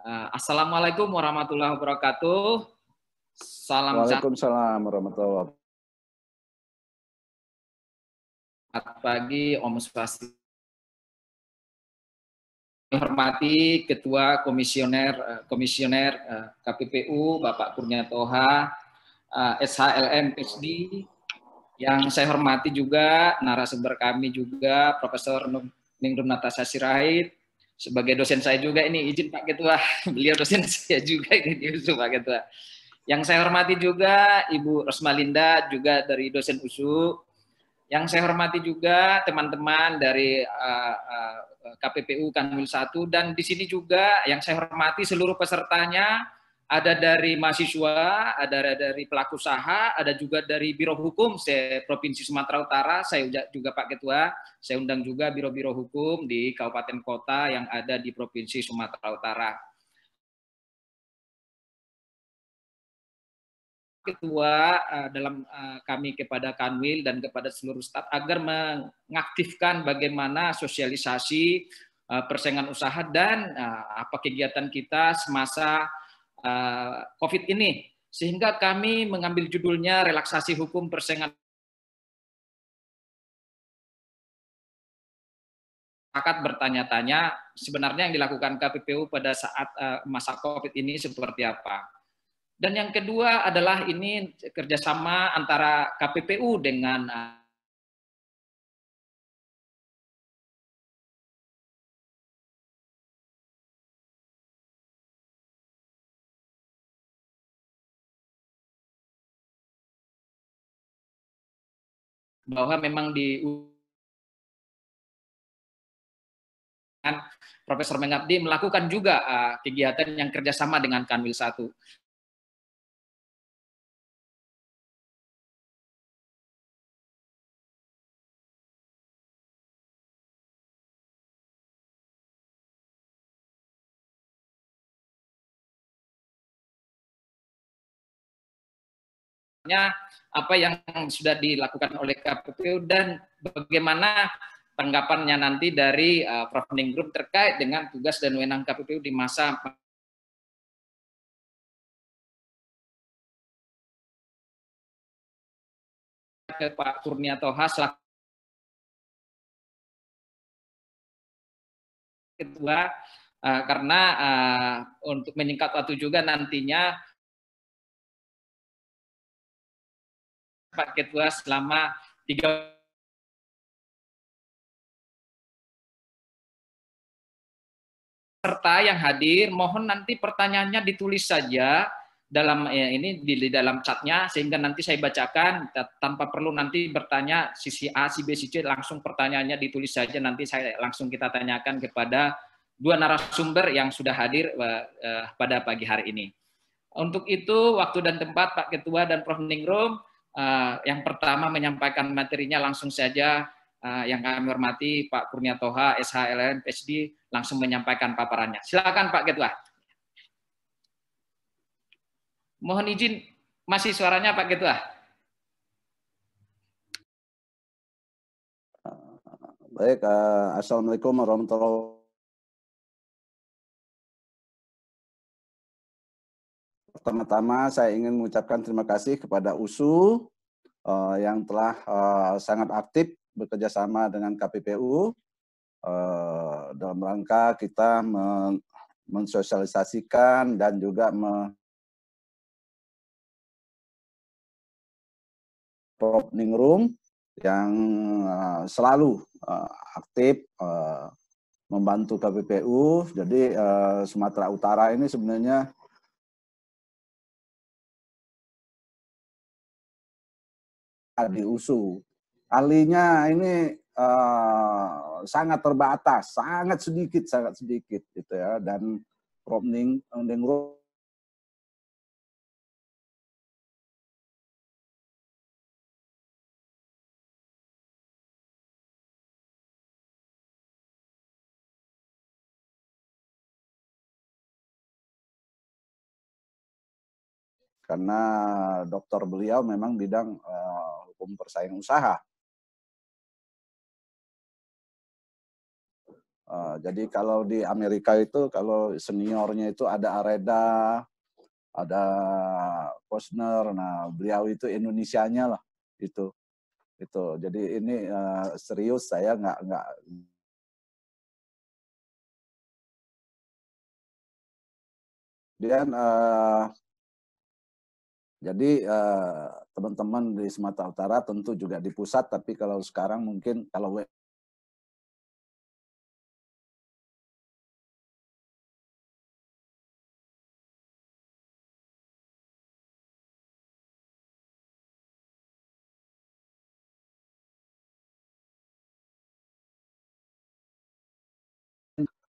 Assalamualaikum warahmatullahi wabarakatuh. Salam Waalaikumsalam warahmatullahi wabarakatuh. Selamat pagi, Om Swastiastu. Hormati Ketua Komisioner KPPU Bapak Kurnia Toha, SHLM PhD. Yang saya hormati juga narasumber kami juga Profesor Ningrum Natasha Sirait. Sebagai dosen saya juga ini, izin Pak Ketua, beliau dosen saya juga ini Pak Ketua. Yang saya hormati juga Ibu Rosmalinda juga dari dosen USU. Yang saya hormati juga teman-teman dari KPPU Kanwil 1, dan di sini juga yang saya hormati seluruh pesertanya, ada dari mahasiswa, ada dari pelaku usaha, ada juga dari Biro Hukum Provinsi Sumatera Utara. Saya juga Pak Ketua, saya undang juga biro-biro hukum di kabupaten kota yang ada di Provinsi Sumatera Utara. Ketua dalam kami kepada Kanwil dan kepada seluruh staf agar mengaktifkan bagaimana sosialisasi persaingan usaha dan apa kegiatan kita semasa COVID ini, sehingga kami mengambil judulnya relaksasi hukum persaingan masyarakat bertanya-tanya sebenarnya yang dilakukan KPPU pada saat masa COVID ini seperti apa. Dan yang kedua adalah ini kerjasama antara KPPU dengan bahwa memang di Profesor Mengabdi melakukan juga kegiatan yang kerjasama dengan Kanwil 1. Apa yang sudah dilakukan oleh KPPU dan bagaimana tanggapannya nanti dari Prof. Ningrum terkait dengan tugas dan wewenang KPPU di masa ke Pak Kurnia Toha selaku Ketua, karena untuk menyingkat waktu juga nantinya Pak Ketua selama 3 peserta yang hadir, mohon nanti pertanyaannya ditulis saja dalam ini di dalam chatnya, sehingga nanti saya bacakan tanpa perlu nanti bertanya sisi A, si B, si C, langsung pertanyaannya ditulis saja, nanti saya langsung kita tanyakan kepada dua narasumber yang sudah hadir pada pagi hari ini. Untuk itu waktu dan tempat Pak Ketua dan Prof. Ningrum, yang pertama menyampaikan materinya langsung saja yang kami hormati Pak Kurnia Toha, SHLM PhD, langsung menyampaikan paparannya. Silakan Pak Ketua. Mohon izin, masih suaranya Pak Ketua? Baik, Assalamualaikum warahmatullahi wabarakatuh. Pertama-tama saya ingin mengucapkan terima kasih kepada USU yang telah sangat aktif bekerja sama dengan KPPU dalam rangka kita mensosialisasikan dan juga Prof. Ningrum yang selalu aktif membantu KPPU. Jadi Sumatera Utara ini sebenarnya di USU. Ahlinya ini sangat terbatas, sangat sedikit gitu ya. Dan Prof. Ningrum karena dokter beliau memang bidang hukum persaingan usaha. Jadi kalau di Amerika itu kalau seniornya itu ada Areda, ada Posner. Nah, beliau itu Indonesianya lah itu. Jadi ini serius, saya nggak. Dan jadi teman-teman di Sumatera Utara tentu juga di pusat, tapi kalau sekarang mungkin kalau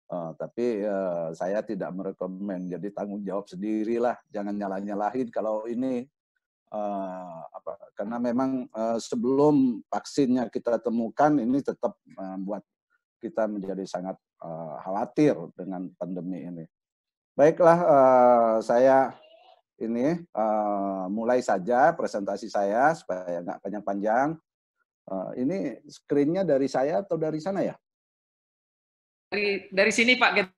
tapi saya tidak merekomen, jadi tanggung jawab sendirilah, jangan nyalah-nyalahin kalau ini karena memang sebelum vaksinnya kita temukan ini tetap membuat kita menjadi sangat khawatir dengan pandemi ini. Baiklah, saya ini mulai saja presentasi saya supaya nggak panjang-panjang. Ini screen-nya dari saya atau dari sana ya? Dari sini Pak.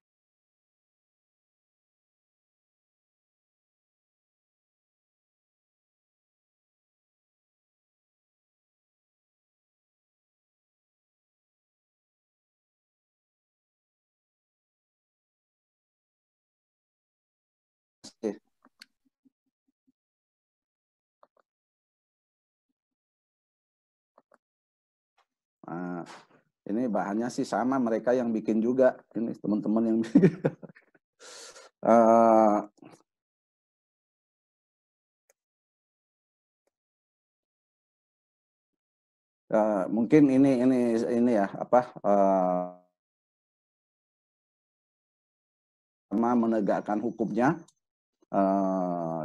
Nah, ini bahannya sih sama, mereka yang bikin juga. Ini teman-teman yang bikin. Mungkin ini ya menegakkan hukumnya.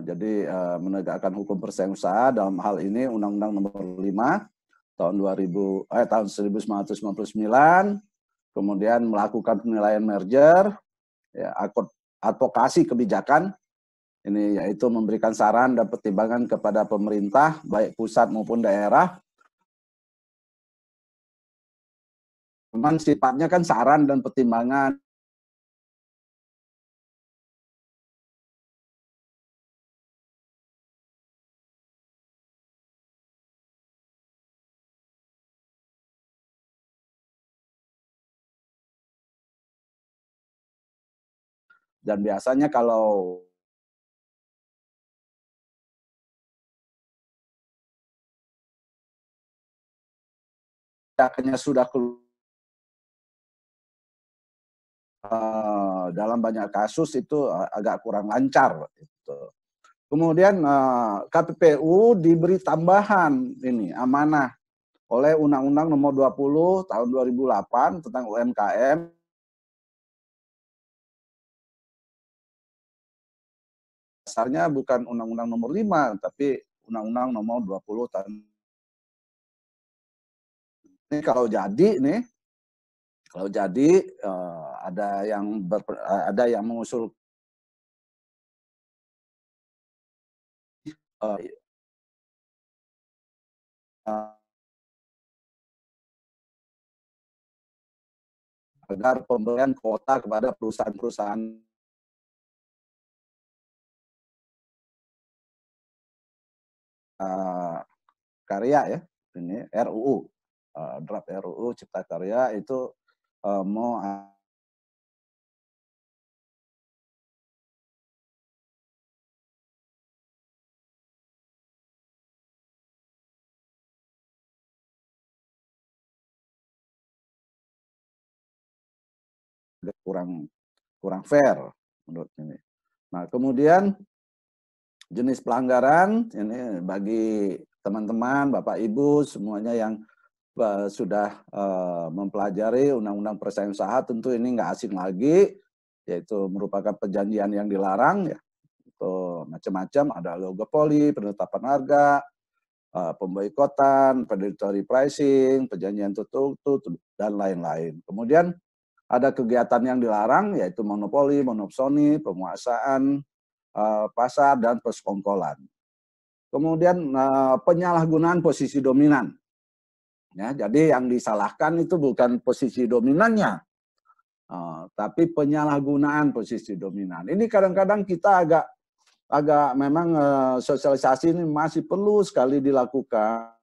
Jadi menegakkan hukum persaingan usaha dalam hal ini Undang-Undang Nomor 5 tahun 1999, kemudian melakukan penilaian merger, ya, advokasi kebijakan, ini yaitu memberikan saran dan pertimbangan kepada pemerintah baik pusat maupun daerah. Memang sifatnya kan saran dan pertimbangan. Dan biasanya kalau kebijakannya sudah dalam banyak kasus itu agak kurang lancar. Gitu. Kemudian KPPU diberi tambahan ini amanah oleh Undang-Undang Nomor 20 Tahun 2008 tentang UMKM. Dasarnya bukan Undang-Undang Nomor 5, tapi Undang-Undang Nomor 20 Tahun. Ini kalau jadi ada yang mengusul agar pemberian kuota kepada perusahaan-perusahaan karya ya, ini RUU, draft RUU Cipta Karya itu mau kurang fair menurut ini. Nah, kemudian jenis pelanggaran ini bagi teman-teman, Bapak Ibu semuanya yang sudah mempelajari Undang-Undang Persaingan Usaha, tentu ini nggak asing lagi, yaitu merupakan perjanjian yang dilarang ya. Itu macam-macam, ada oligopoli, penetapan harga, pemboikotan, predatory pricing, perjanjian tertutup dan lain-lain. Kemudian ada kegiatan yang dilarang yaitu monopoli, monopsoni, penguasaan pasar dan persekongkolan. Kemudian penyalahgunaan posisi dominan. Ya, jadi yang disalahkan itu bukan posisi dominannya, Tapi penyalahgunaan posisi dominan. Ini kadang-kadang kita agak memang sosialisasi ini masih perlu sekali dilakukan.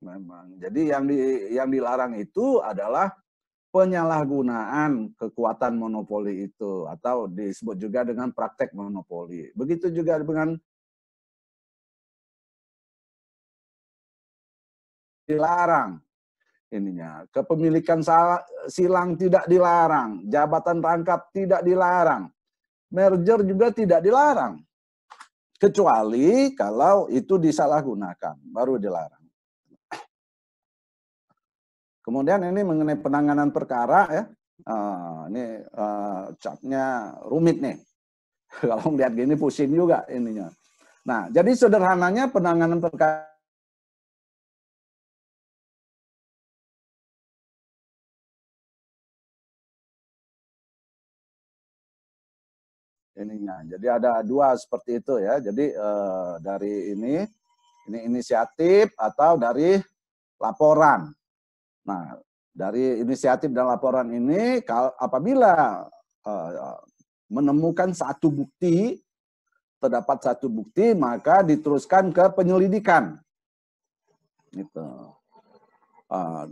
Memang. Jadi yang dilarang itu adalah penyalahgunaan kekuatan monopoli itu, atau disebut juga dengan praktek monopoli. Begitu juga dengan dilarang ininya. Kepemilikan silang tidak dilarang, jabatan rangkap tidak dilarang, merger juga tidak dilarang. Kecuali kalau itu disalahgunakan, baru dilarang. Kemudian ini mengenai penanganan perkara ya. Ini capnya rumit nih. Kalau melihat gini pusing juga ininya. Nah, jadi sederhananya penanganan perkara ininya. Jadi ada dua seperti itu ya. Jadi dari ini inisiatif atau dari laporan. Nah, dari inisiatif dan laporan ini apabila menemukan satu bukti, terdapat satu bukti, maka diteruskan ke penyelidikan. Gitu.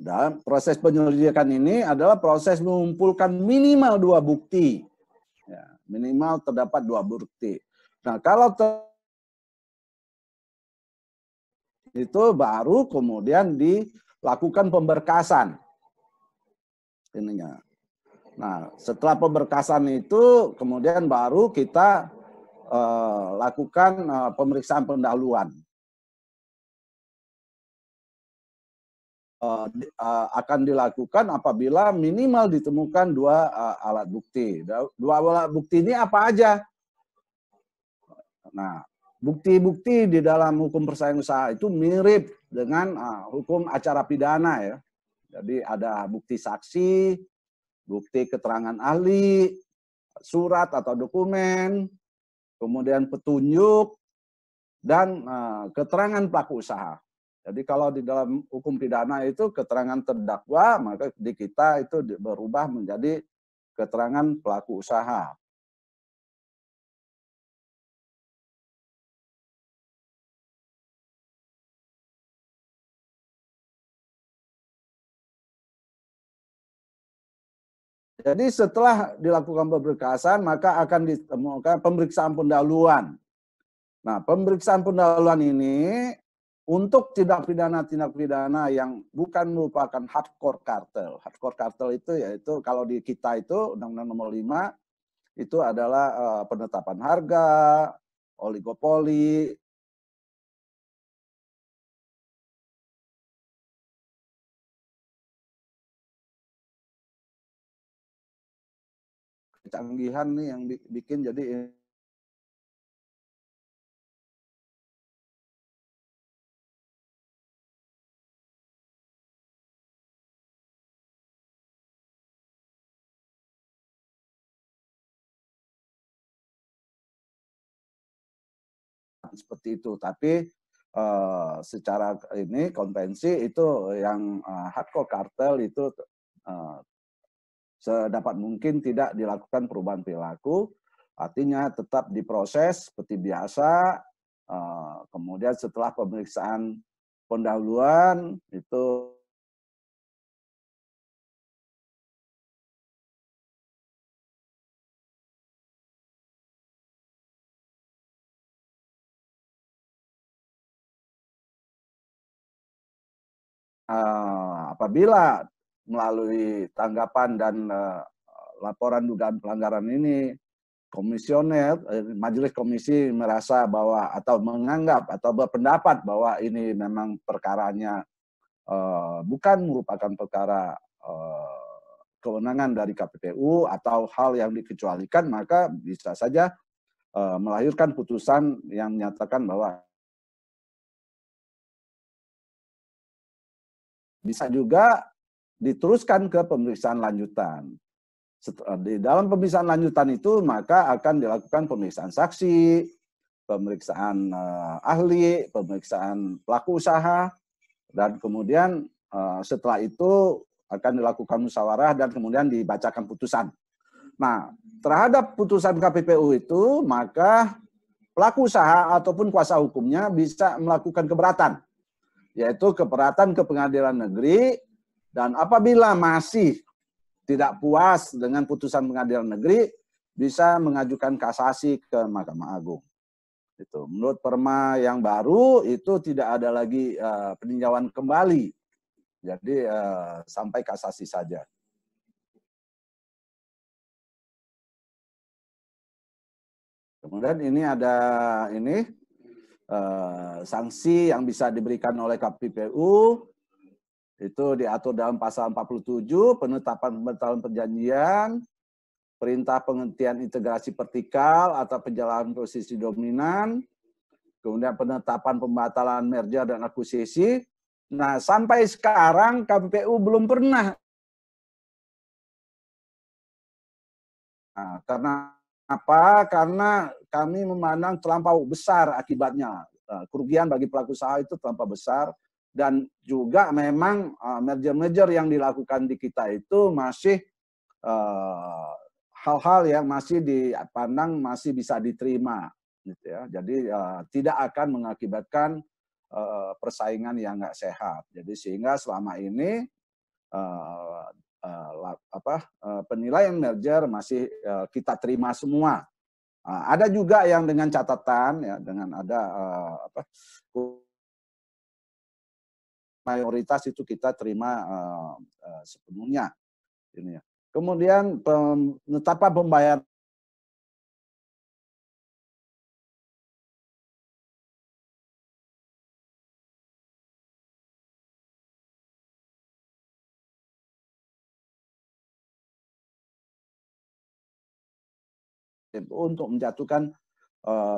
Dan proses penyelidikan ini adalah proses mengumpulkan minimal 2 bukti. Ya, minimal terdapat 2 bukti. Nah, kalau itu baru kemudian dilakukan pemberkasan. Ininya. Nah, setelah pemberkasan itu kemudian baru kita lakukan pemeriksaan pendahuluan. Akan dilakukan apabila minimal ditemukan 2 alat bukti. 2 alat bukti ini apa aja? Nah, bukti-bukti di dalam hukum persaingan usaha itu mirip dengan hukum acara pidana ya. Jadi ada bukti saksi, bukti keterangan ahli, surat atau dokumen, kemudian petunjuk, dan keterangan pelaku usaha. Jadi kalau di dalam hukum pidana itu keterangan terdakwa, maka di kita itu berubah menjadi keterangan pelaku usaha. Jadi setelah dilakukan pemberkasan, maka akan ditemukan pemeriksaan pendahuluan. Nah, pemeriksaan pendahuluan ini untuk tindak pidana yang bukan merupakan hardcore kartel. Hardcore kartel itu yaitu kalau di kita itu Undang-Undang Nomor 5 itu adalah penetapan harga, oligopoli, kecanggihan nih yang bikin jadi seperti itu. Tapi secara ini konvensi itu yang hardcore kartel itu sedapat mungkin tidak dilakukan perubahan perilaku, artinya tetap diproses seperti biasa. Kemudian setelah pemeriksaan pendahuluan itu apabila melalui tanggapan dan laporan dugaan pelanggaran ini komisioner, majelis komisi merasa bahwa atau menganggap atau berpendapat bahwa ini memang perkaranya bukan merupakan perkara kewenangan dari KPPU atau hal yang dikecualikan, maka bisa saja melahirkan putusan yang menyatakan bahwa bisa juga diteruskan ke pemeriksaan lanjutan. Di dalam pemeriksaan lanjutan itu maka akan dilakukan pemeriksaan saksi, pemeriksaan ahli, pemeriksaan pelaku usaha, dan kemudian setelah itu akan dilakukan musyawarah dan kemudian dibacakan putusan. Nah, terhadap putusan KPPU itu maka pelaku usaha ataupun kuasa hukumnya bisa melakukan keberatan, yaitu keberatan ke pengadilan negeri, dan apabila masih tidak puas dengan putusan pengadilan negeri, bisa mengajukan kasasi ke Mahkamah Agung. Itu menurut perma yang baru itu tidak ada lagi peninjauan kembali, jadi sampai kasasi saja. Kemudian ini ada sanksi yang bisa diberikan oleh KPPU. Itu diatur dalam pasal 47, penetapan pembatalan perjanjian, perintah penghentian integrasi vertikal atau penjalanan posisi dominan, kemudian penetapan pembatalan merger dan akuisisi. Nah, sampai sekarang KPPU belum pernah. Nah, karena apa? Karena kami memandang terlampau besar akibatnya. Kerugian bagi pelaku usaha itu terlampau besar. Dan juga memang merger-merger yang dilakukan di kita itu masih hal-hal yang masih dipandang masih bisa diterima, gitu ya. Jadi tidak akan mengakibatkan persaingan yang nggak sehat. Jadi sehingga selama ini penilaian merger masih kita terima semua. Ada juga yang dengan catatan ya, dengan ada mayoritas itu kita terima sepenuhnya. Ini ya. Kemudian penetapan pembayaran untuk menjatuhkan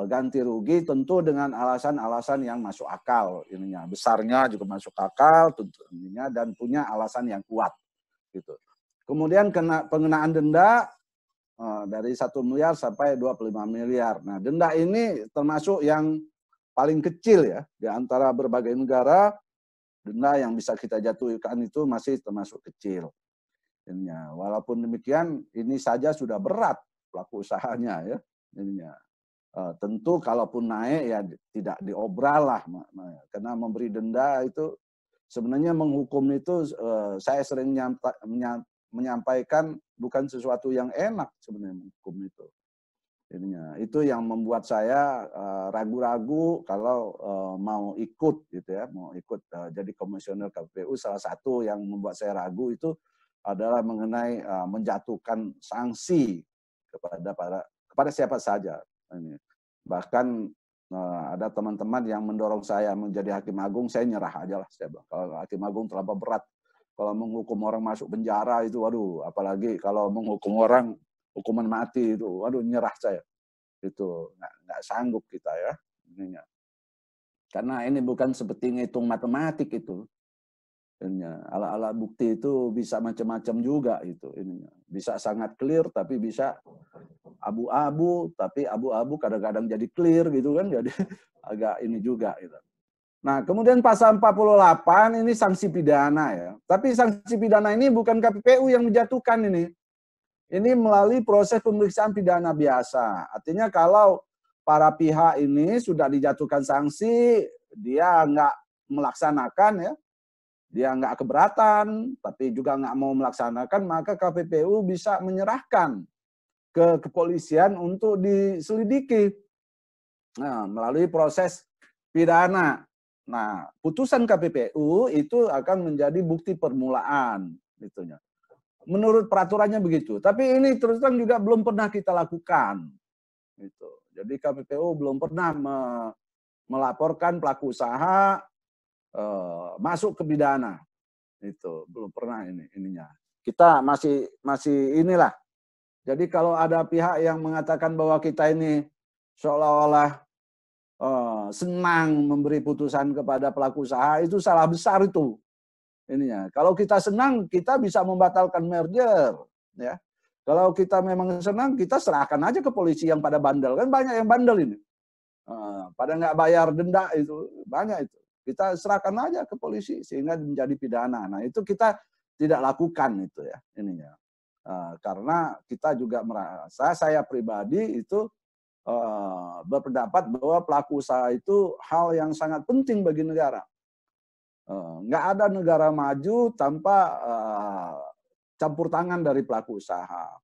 ganti rugi tentu dengan alasan-alasan yang masuk akal, ininya besarnya juga masuk akal tentunya, dan punya alasan yang kuat gitu. Kemudian pengenaan denda dari 1 miliar sampai 25 miliar. Nah, denda ini termasuk yang paling kecil ya di antara berbagai negara. Denda yang bisa kita jatuhkan itu masih termasuk kecil. Ininya. Walaupun demikian ini saja sudah berat pelaku usahanya ya. Ininya. Tentu kalaupun naik ya tidak diobral lah, karena memberi denda itu sebenarnya menghukum itu saya sering menyampaikan bukan sesuatu yang enak sebenarnya menghukum itu. Ininya. Itu yang membuat saya ragu-ragu kalau mau ikut gitu ya, mau ikut jadi komisioner KPPU. Salah satu yang membuat saya ragu itu adalah mengenai menjatuhkan sanksi kepada siapa saja. Ini. Bahkan ada teman-teman yang mendorong saya menjadi hakim agung, saya nyerah aja lah. Saya bilang, kalau hakim agung terlalu berat, kalau menghukum orang masuk penjara itu, waduh, apalagi kalau menghukum orang hukuman mati itu, waduh, nyerah saya. Itu nggak sanggup kita ya. Ininya. Karena ini bukan seperti ngitung matematik itu. Alat-alat bukti itu bisa macam-macam juga itu. Ininya. Bisa sangat clear, tapi bisa abu-abu, tapi abu-abu kadang-kadang jadi clear gitu kan, jadi agak ini juga gitu. Nah, kemudian pasal 48 ini sanksi pidana ya. Tapi sanksi pidana ini bukan KPPU yang menjatuhkan ini. Ini melalui proses pemeriksaan pidana biasa. Artinya kalau para pihak ini sudah dijatuhkan sanksi, dia nggak melaksanakan ya, dia nggak keberatan, tapi juga nggak mau melaksanakan, maka KPPU bisa menyerahkan ke kepolisian untuk diselidiki melalui proses pidana. Nah, putusan KPPU itu akan menjadi bukti permulaan, itunya. Menurut peraturannya begitu. Tapi ini terus terang juga belum pernah kita lakukan. Gitu. Jadi KPPU belum pernah melaporkan pelaku usaha masuk ke pidana. Itu belum pernah ininya. Kita masih inilah. Jadi kalau ada pihak yang mengatakan bahwa kita ini seolah-olah senang memberi putusan kepada pelaku usaha, itu salah besar itu. Ininya. Kalau kita senang, kita bisa membatalkan merger, ya. Kalau kita memang senang, kita serahkan aja ke polisi yang pada bandel. Kan banyak yang bandel ini. Pada nggak bayar denda itu, banyak itu. Kita serahkan aja ke polisi sehingga menjadi pidana. Nah itu kita tidak lakukan itu ya ininya. Karena kita juga merasa, saya pribadi itu berpendapat bahwa pelaku usaha itu hal yang sangat penting bagi negara. Nggak ada negara maju tanpa campur tangan dari pelaku usaha.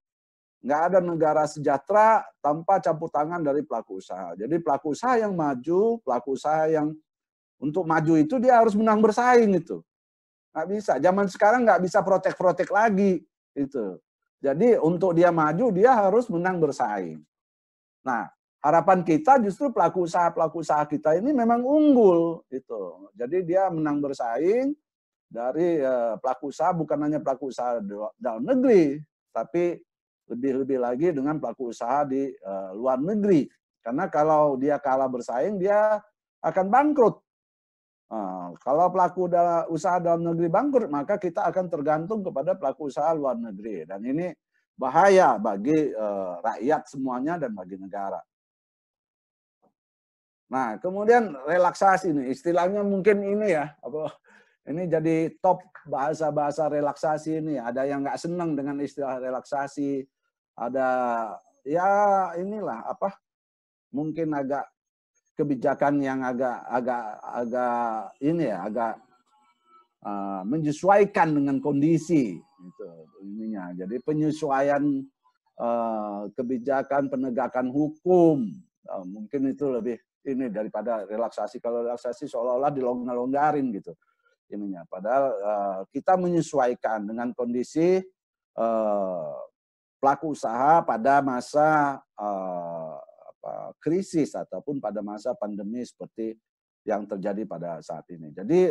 Nggak ada negara sejahtera tanpa campur tangan dari pelaku usaha. Jadi pelaku usaha yang maju, pelaku usaha yang untuk maju itu dia harus menang bersaing itu. Nggak bisa. Zaman sekarang nggak bisa protek-protek lagi itu. Jadi untuk dia maju dia harus menang bersaing. Nah, harapan kita justru pelaku usaha kita ini memang unggul itu. Jadi dia menang bersaing dari pelaku usaha, bukan hanya pelaku usaha dalam negeri, tapi lebih-lebih lagi dengan pelaku usaha di luar negeri. Karena kalau dia kalah bersaing, dia akan bangkrut. Kalau pelaku usaha dalam negeri bangkrut, maka kita akan tergantung kepada pelaku usaha luar negeri. Dan ini bahaya bagi rakyat semuanya dan bagi negara. Nah, kemudian relaksasi nih, istilahnya mungkin ini ya, ini jadi top bahasa-bahasa relaksasi ini. Ada yang nggak senang dengan istilah relaksasi, ada ya inilah apa, mungkin agak kebijakan yang agak ini ya, agak menyesuaikan dengan kondisi itu ininya. Jadi penyesuaian kebijakan penegakan hukum mungkin itu lebih ini daripada relaksasi. Kalau relaksasi seolah-olah dilonggar-longgarin gitu ininya. Padahal kita menyesuaikan dengan kondisi pelaku usaha pada masa krisis ataupun pada masa pandemi seperti yang terjadi pada saat ini. Jadi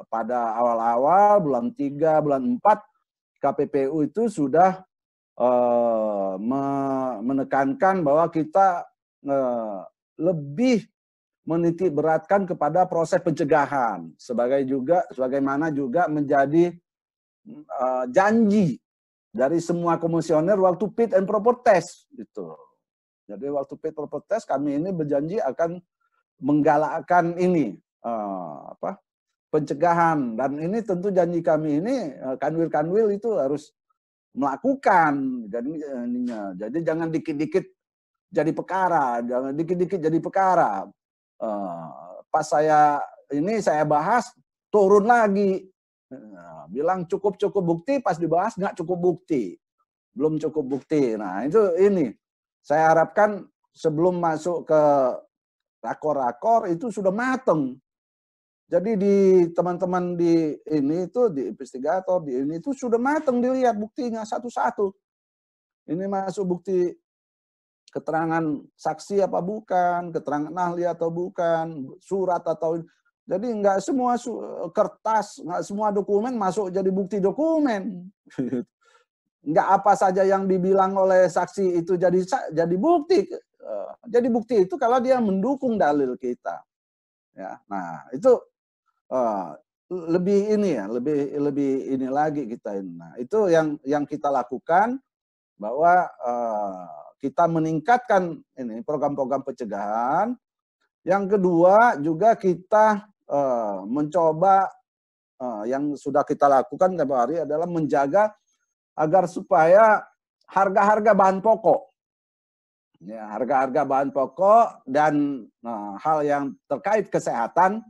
pada awal-awal bulan 3, bulan 4 KPPU itu sudah menekankan bahwa kita lebih menitik beratkan kepada proses pencegahan sebagaimana juga menjadi janji dari semua komisioner waktu fit and proper test gitu. Jadi waktu fit and proper test kami ini berjanji akan menggalakkan ini pencegahan, dan ini tentu janji kami ini kanwil-kanwil itu harus melakukan. Jadi jangan dikit-dikit jadi perkara, jangan dikit-dikit jadi perkara. Pas saya bahas turun lagi, bilang cukup bukti, pas dibahas nggak cukup bukti, belum cukup bukti. Nah itu ini saya harapkan sebelum masuk ke rakor-rakor itu sudah mateng. Jadi di teman-teman di ini itu di investigator di ini itu sudah mateng dilihat buktinya satu-satu. Ini masuk bukti keterangan saksi apa bukan, keterangan ahli atau bukan, surat atau jadi nggak semua kertas, nggak semua dokumen masuk jadi bukti dokumen. Nggak apa saja yang dibilang oleh saksi itu jadi bukti. Jadi bukti itu kalau dia mendukung dalil kita. Ya, nah itu lebih ini ya, lebih ini lagi kita ini. Nah, itu yang kita lakukan bahwa kita meningkatkan ini program-program pencegahan. Yang kedua juga kita mencoba yang sudah kita lakukan tiap hari adalah menjaga agar supaya harga-harga bahan pokok, ya, harga-harga bahan pokok dan hal yang terkait kesehatan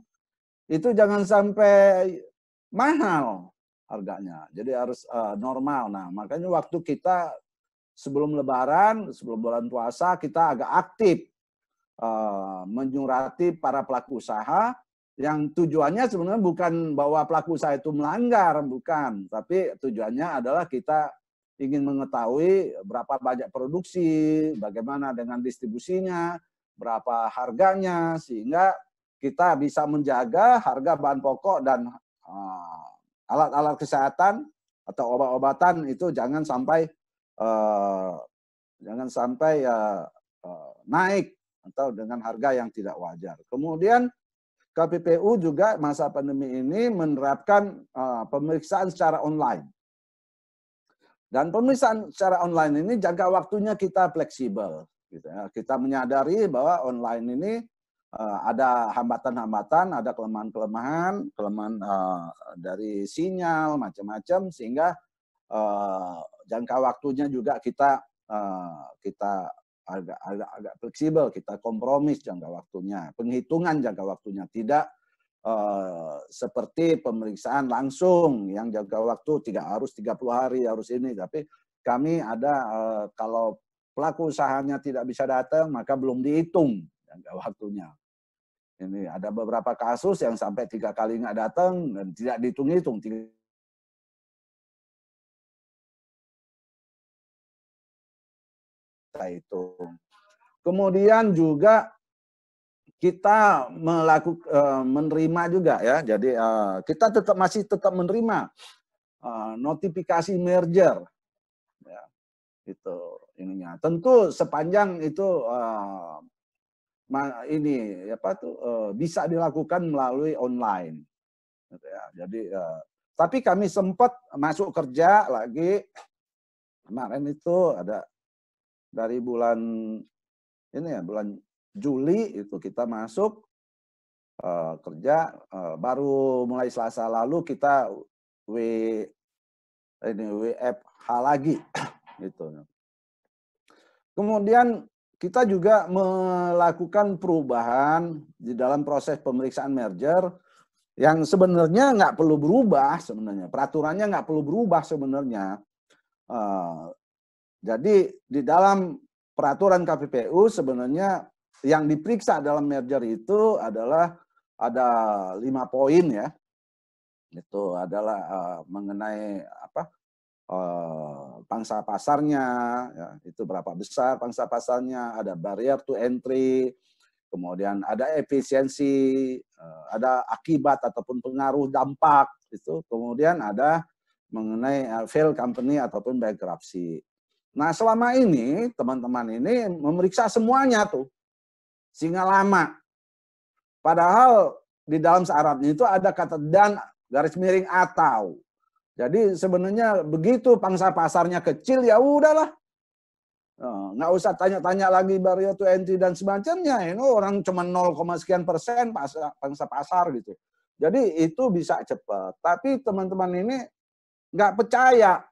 itu jangan sampai mahal harganya. Jadi harus normal. Nah, makanya waktu kita sebelum Lebaran, sebelum bulan puasa, kita agak aktif menyurati para pelaku usaha yang tujuannya sebenarnya bukan bahwa pelaku usaha itu melanggar, bukan. Tapi tujuannya adalah kita ingin mengetahui berapa banyak produksi, bagaimana dengan distribusinya, berapa harganya, sehingga kita bisa menjaga harga bahan pokok dan alat-alat kesehatan atau obat-obatan itu jangan sampai naik atau dengan harga yang tidak wajar. Kemudian KPPU juga masa pandemi ini menerapkan pemeriksaan secara online. Dan pemeriksaan secara online ini jangka waktunya kita fleksibel. Gitu ya. Kita menyadari bahwa online ini ada hambatan-hambatan, ada kelemahan-kelemahan, dari sinyal macam-macam, sehingga jangka waktunya juga kita agak fleksibel, kita kompromis jangka waktunya, penghitungan jangka waktunya, tidak seperti pemeriksaan langsung yang jangka waktu harus 30 hari, harus ini. Tapi kami ada kalau pelaku usahanya tidak bisa datang, maka belum dihitung jangka waktunya. Ini ada beberapa kasus yang sampai 3 kali nggak datang dan tidak dihitung-hitung. Kita hitung. Kemudian juga kita menerima juga ya. Jadi kita masih tetap menerima notifikasi merger, ya, itu ininya. Tentu sepanjang itu bisa dilakukan melalui online, gitu ya. Jadi tapi kami sempat masuk kerja lagi kemarin itu ada dari bulan ini ya, bulan Juli itu kita masuk kerja, baru mulai Selasa lalu kita WFH lagi gitu. Kemudian kita juga melakukan perubahan di dalam proses pemeriksaan merger yang sebenarnya nggak perlu berubah sebenarnya, peraturannya nggak perlu berubah sebenarnya. Jadi di dalam peraturan KPPU sebenarnya yang diperiksa dalam merger itu adalah ada 5 poin ya. Itu adalah mengenai pangsa pasarnya, ya, itu berapa besar pangsa pasarnya, ada barrier to entry, kemudian ada efisiensi, ada akibat ataupun pengaruh dampak, itu kemudian ada mengenai fail company ataupun bankruptcy. Nah selama ini teman-teman ini memeriksa semuanya tuh, sehingga lama. Padahal di dalam syaratnya itu ada kata dan garis miring atau. Jadi sebenarnya begitu pangsa pasarnya kecil ya udahlah. Nggak usah tanya-tanya lagi barrier to entry dan semacamnya. Ini orang cuma 0, sekian persen pangsa pasar gitu. Jadi itu bisa cepat. Tapi teman-teman ini nggak percaya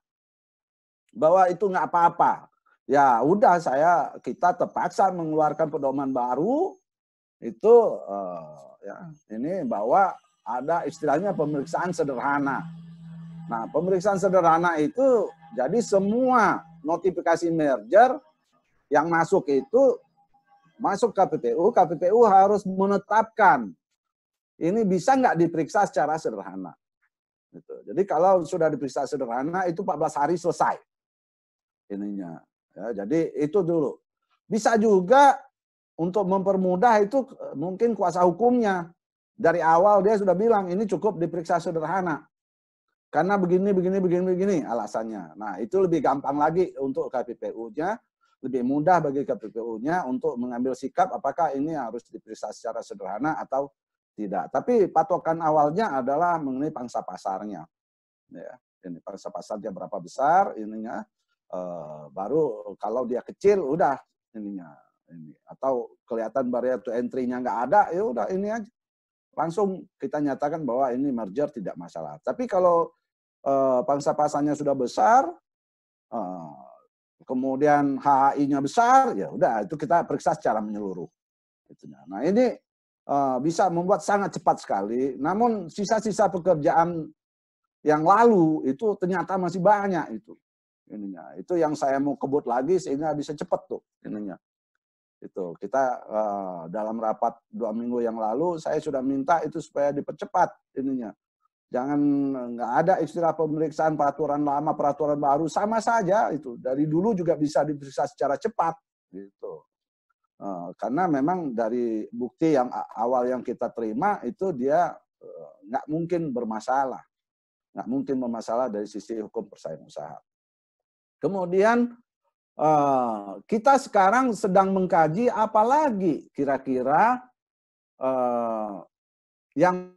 bahwa itu nggak apa-apa. Ya udah kita terpaksa mengeluarkan pedoman baru itu ya ini bahwa ada istilahnya pemeriksaan sederhana. Nah, pemeriksaan sederhana itu jadi semua notifikasi merger yang masuk itu masuk KPPU harus menetapkan ini bisa nggak diperiksa secara sederhana. Gitu. Jadi kalau sudah diperiksa sederhana itu 14 hari selesai ininya. Ya, jadi itu dulu. Bisa juga untuk mempermudah itu mungkin kuasa hukumnya dari awal dia sudah bilang ini cukup diperiksa sederhana. Karena begini alasannya. Nah, itu lebih gampang lagi untuk KPPU-nya, lebih mudah bagi KPPU-nya untuk mengambil sikap apakah ini harus diperiksa secara sederhana atau tidak. Tapi patokan awalnya adalah mengenai pangsa pasarnya. Ya, ini pangsa pasarnya berapa besar ininya, baru kalau dia kecil udah ininya. Atau kelihatan barrier to entry-nya nggak ada, ya udah ini aja. Langsung kita nyatakan bahwa ini merger tidak masalah. Tapi kalau pangsa pasarnya sudah besar, kemudian HHI-nya besar, ya udah itu kita periksa secara menyeluruh. Nah ini bisa membuat sangat cepat sekali. Namun sisa-sisa pekerjaan yang lalu itu ternyata masih banyak itu. Itu yang saya mau kebut lagi sehingga bisa cepat tuh ininya. Itu kita dalam rapat 2 minggu yang lalu saya sudah minta itu supaya dipercepat ininya. Jangan nggak ada istilah pemeriksaan peraturan lama, peraturan baru, sama saja itu. Dari dulu juga bisa diperiksa secara cepat, gitu. Karena memang dari bukti yang awal yang kita terima itu dia nggak mungkin bermasalah, dari sisi hukum persaingan usaha. Kemudian kita sekarang sedang mengkaji apalagi kira-kira yang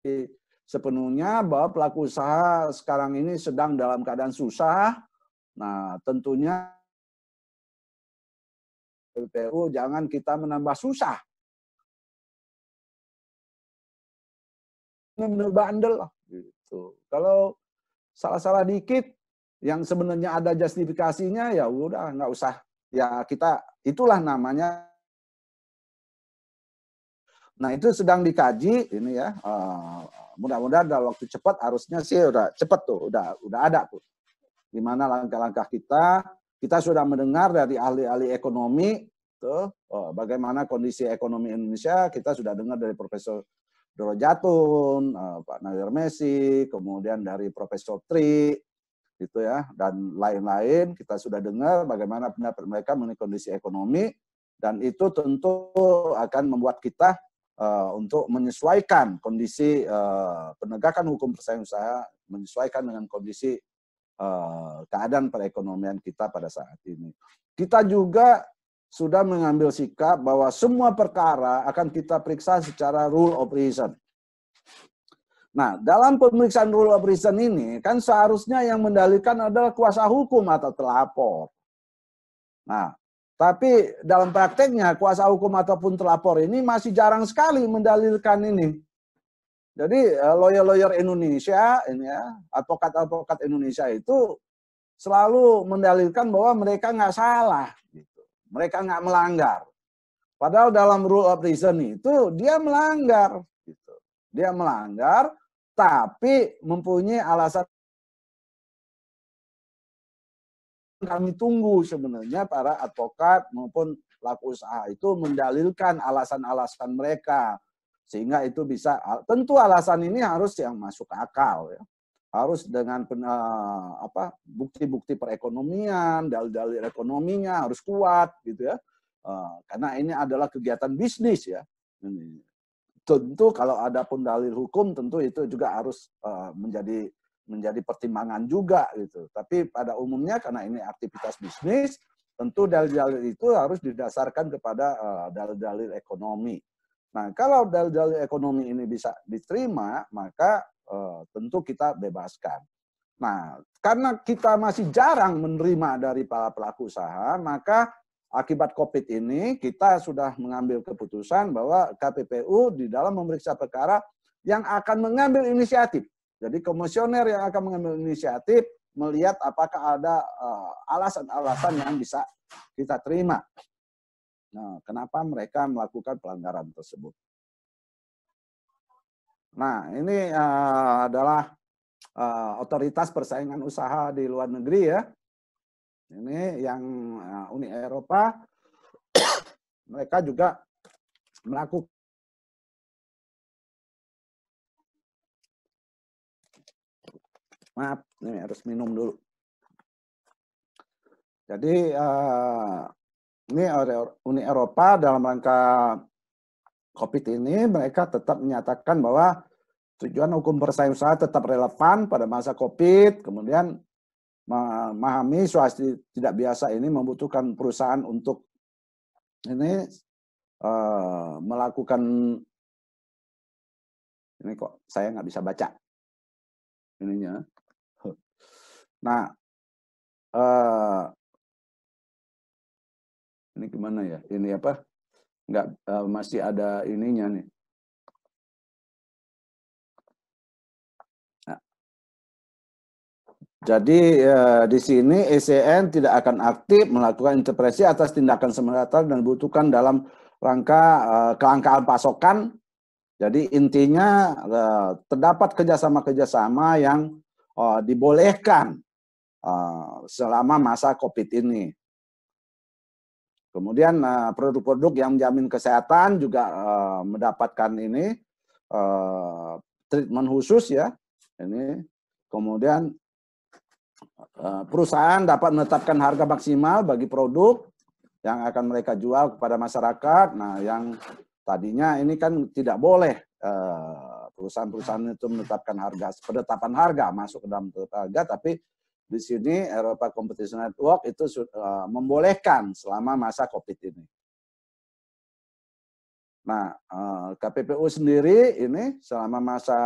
mengerti sepenuhnya bahwa pelaku usaha sekarang ini sedang dalam keadaan susah. Nah, tentunya KPPU jangan kita menambah susah. Benar bandel lah gitu. Kalau salah-salah dikit yang sebenarnya ada justifikasinya, ya udah nggak usah. Ya kita itulah namanya. Nah, itu sedang dikaji ini ya. Mudah-mudahan dalam waktu cepat, harusnya sih udah cepat tuh, udah ada tuh. Gimana langkah-langkah kita sudah mendengar dari ahli-ahli ekonomi tuh, bagaimana kondisi ekonomi Indonesia, kita sudah dengar dari Profesor Doro Jatun, Pak Nawir Messi, kemudian dari Profesor Tri, gitu ya, dan lain-lain. Kita sudah dengar bagaimana pendapat mereka mengenai kondisi ekonomi, dan itu tentu akan membuat kita untuk menyesuaikan kondisi penegakan hukum persaingan usaha, menyesuaikan dengan kondisi keadaan perekonomian kita pada saat ini. Kita juga sudah mengambil sikap bahwa semua perkara akan kita periksa secara rule of reason. Nah, dalam pemeriksaan rule of reason ini, kan seharusnya yang mendalilkan adalah kuasa hukum atau terlapor. Nah, tapi dalam prakteknya kuasa hukum ataupun terlapor ini masih jarang sekali mendalilkan ini. Jadi lawyer-lawyer Indonesia, ini ya, advokat-advokat Indonesia itu selalu mendalilkan bahwa mereka nggak salah, gitu. Mereka nggak melanggar. Padahal dalam rule of reason itu dia melanggar, gitu. Dia melanggar, tapi mempunyai alasan. Kami tunggu sebenarnya para advokat maupun pelaku usaha itu mendalilkan alasan-alasan mereka, sehingga itu bisa, tentu alasan ini harus yang masuk akal ya, harus dengan bukti-bukti perekonomian, dalil-dalil ekonominya harus kuat gitu ya, karena ini adalah kegiatan bisnis ya. Tentu kalau ada pun dalil hukum, tentu itu juga harus menjadi pertimbangan juga gitu. Tapi pada umumnya karena ini aktivitas bisnis, tentu dalil-dalil itu harus didasarkan kepada dalil-dalil ekonomi. Nah, kalau dalil-dalil ekonomi ini bisa diterima, maka tentu kita bebaskan. Nah, karena kita masih jarang menerima dari para pelaku usaha, maka akibat COVID ini kita sudah mengambil keputusan bahwa KPPU di dalam memeriksa perkara yang akan mengambil inisiatif. Jadi komisioner yang akan mengambil inisiatif melihat apakah ada alasan-alasan yang bisa kita terima. Nah, kenapa mereka melakukan pelanggaran tersebut? Nah, ini adalah otoritas persaingan usaha di luar negeri ya. Ini yang Uni Eropa, mereka juga melakukan. Maaf, ini harus minum dulu. Jadi ini Uni Eropa dalam rangka COVID ini mereka tetap menyatakan bahwa tujuan hukum persaingan usaha tetap relevan pada masa COVID, kemudian memahami situasi tidak biasa ini membutuhkan perusahaan untuk ini melakukan, ini kok saya nggak bisa baca ininya. Nah, ini gimana ya? Ini apa? Nggak, masih ada ininya nih. Nah, jadi di sini ECN tidak akan aktif melakukan intervensi atas tindakan semata dan dibutuhkan dalam rangka kelangkaan pasokan. Jadi intinya terdapat kerjasama-kerjasama yang dibolehkan selama masa COVID ini. Kemudian produk-produk yang menjamin kesehatan juga mendapatkan ini treatment khusus ya. Ini kemudian perusahaan dapat menetapkan harga maksimal bagi produk yang akan mereka jual kepada masyarakat. Nah, yang tadinya ini kan tidak boleh perusahaan-perusahaan itu menetapkan harga, penetapan harga masuk ke dalam harga, tapi di sini Eropa Competition Network itu membolehkan selama masa COVID ini. Nah, KPPU sendiri ini selama masa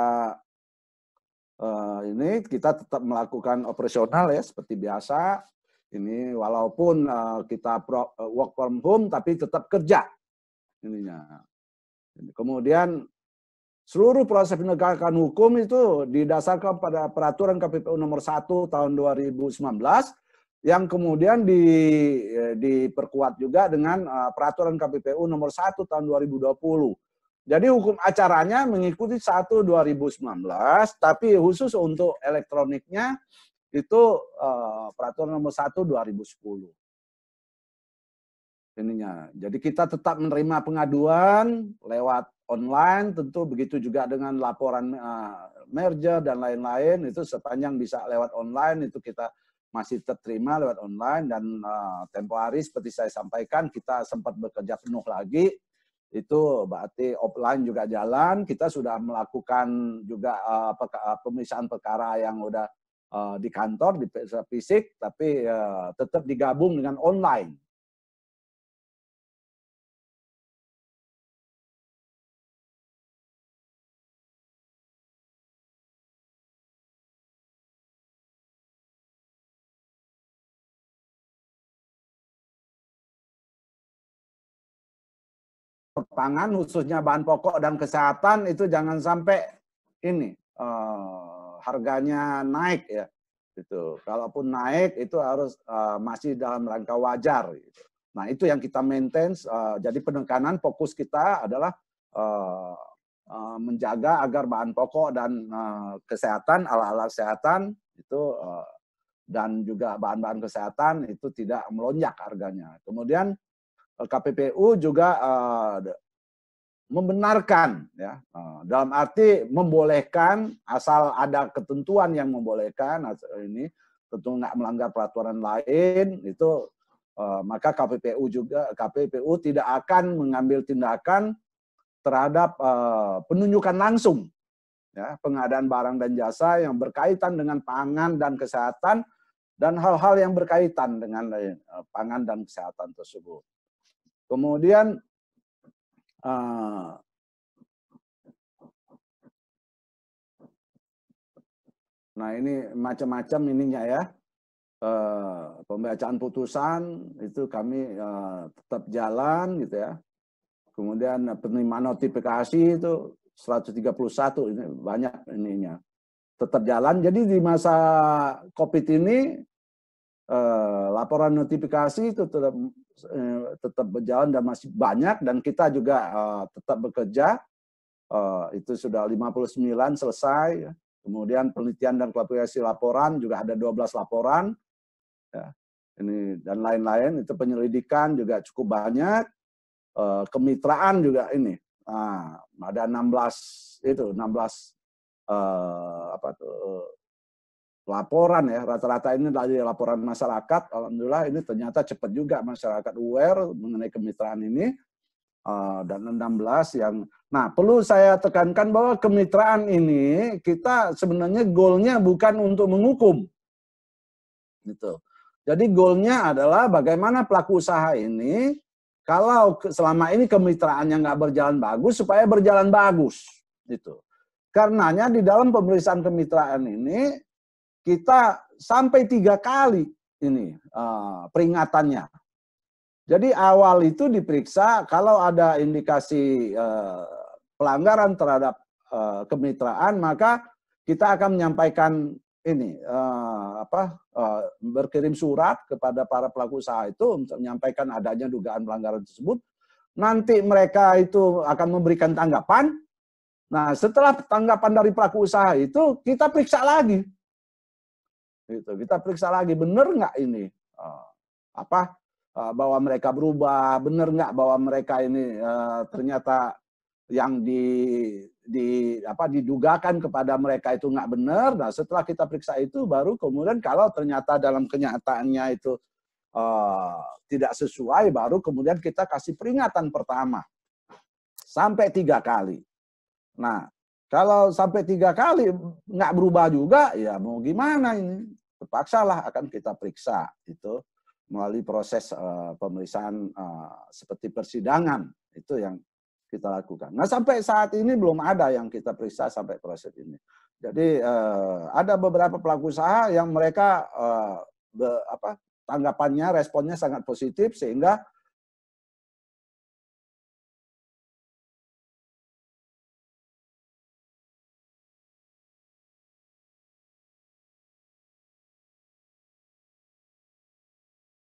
ini kita tetap melakukan operasional ya seperti biasa. Ini walaupun kita work from home tapi tetap kerja ininya. Kemudian seluruh proses penegakan hukum itu didasarkan pada peraturan KPPU nomor 1 tahun 2019 yang kemudian diperkuat juga dengan peraturan KPPU nomor 1 tahun 2020. Jadi hukum acaranya mengikuti 1 2019, tapi khusus untuk elektroniknya itu peraturan nomor 1 2010. Ininya. Jadi kita tetap menerima pengaduan lewat online, tentu begitu juga dengan laporan merger dan lain-lain, itu sepanjang bisa lewat online itu kita masih terima lewat online. Dan tempo hari seperti saya sampaikan kita sempat bekerja penuh lagi, itu berarti offline juga jalan. Kita sudah melakukan juga pemeriksaan perkara yang udah di kantor, di fisik, tapi tetap digabung dengan online. Pangan khususnya bahan pokok dan kesehatan itu jangan sampai ini harganya naik ya. Gitu. Kalaupun naik itu harus masih dalam rangka wajar. Gitu. Nah itu yang kita maintain. Jadi penekanan fokus kita adalah menjaga agar bahan pokok dan kesehatan, alat-alat kesehatan itu dan juga bahan-bahan kesehatan itu tidak melonjak harganya. Kemudian KPPU juga membenarkan ya, dalam arti membolehkan asal ada ketentuan yang membolehkan ini, tentu nggak melanggar peraturan lain itu, maka KPPU tidak akan mengambil tindakan terhadap penunjukan langsung ya, pengadaan barang dan jasa yang berkaitan dengan pangan dan kesehatan dan hal-hal yang berkaitan dengan pangan dan kesehatan tersebut. Kemudian nah ini macam-macam ininya ya, pembacaan putusan itu kami tetap jalan gitu ya. Kemudian penerimaan notifikasi itu 131, ini banyak ininya. Tetap jalan. Jadi di masa COVID ini laporan notifikasi itu tetap berjalan dan masih banyak, dan kita juga tetap bekerja. Itu sudah 59 selesai. Kemudian penelitian dan klasifikasi laporan juga ada 12 laporan. Ya, ini dan lain-lain. Itu penyelidikan juga cukup banyak. Kemitraan juga ini. Nah, ada 16 laporan ya, rata-rata ini dari laporan masyarakat. Alhamdulillah ini ternyata cepat juga masyarakat aware mengenai kemitraan ini, dan 16 yang, nah perlu saya tekankan bahwa kemitraan ini kita sebenarnya goalnya bukan untuk menghukum, gitu. Jadi goalnya adalah bagaimana pelaku usaha ini kalau selama ini kemitraannya nggak berjalan bagus supaya berjalan bagus, gitu. Karenanya di dalam pemeriksaan kemitraan ini kita sampai 3 kali ini peringatannya. Jadi awal itu diperiksa kalau ada indikasi pelanggaran terhadap kemitraan, maka kita akan menyampaikan ini berkirim surat kepada para pelaku usaha itu untuk menyampaikan adanya dugaan pelanggaran tersebut. Nanti mereka itu akan memberikan tanggapan. Nah, setelah tanggapan dari pelaku usaha itu kita periksa lagi. Gitu. Kita periksa lagi, benar nggak ini bahwa mereka berubah, benar nggak bahwa mereka ini ternyata yang didugakan kepada mereka itu nggak benar. Nah, setelah kita periksa itu baru kemudian kalau ternyata dalam kenyataannya itu tidak sesuai, baru kemudian kita kasih peringatan pertama sampai 3 kali. Nah, kalau sampai 3 kali nggak berubah juga, ya mau gimana ini? Terpaksalah akan kita periksa itu melalui proses pemeriksaan seperti persidangan, itu yang kita lakukan. Nah, sampai saat ini belum ada yang kita periksa sampai proses ini. Jadi ada beberapa pelaku usaha yang mereka tanggapannya, responnya sangat positif sehingga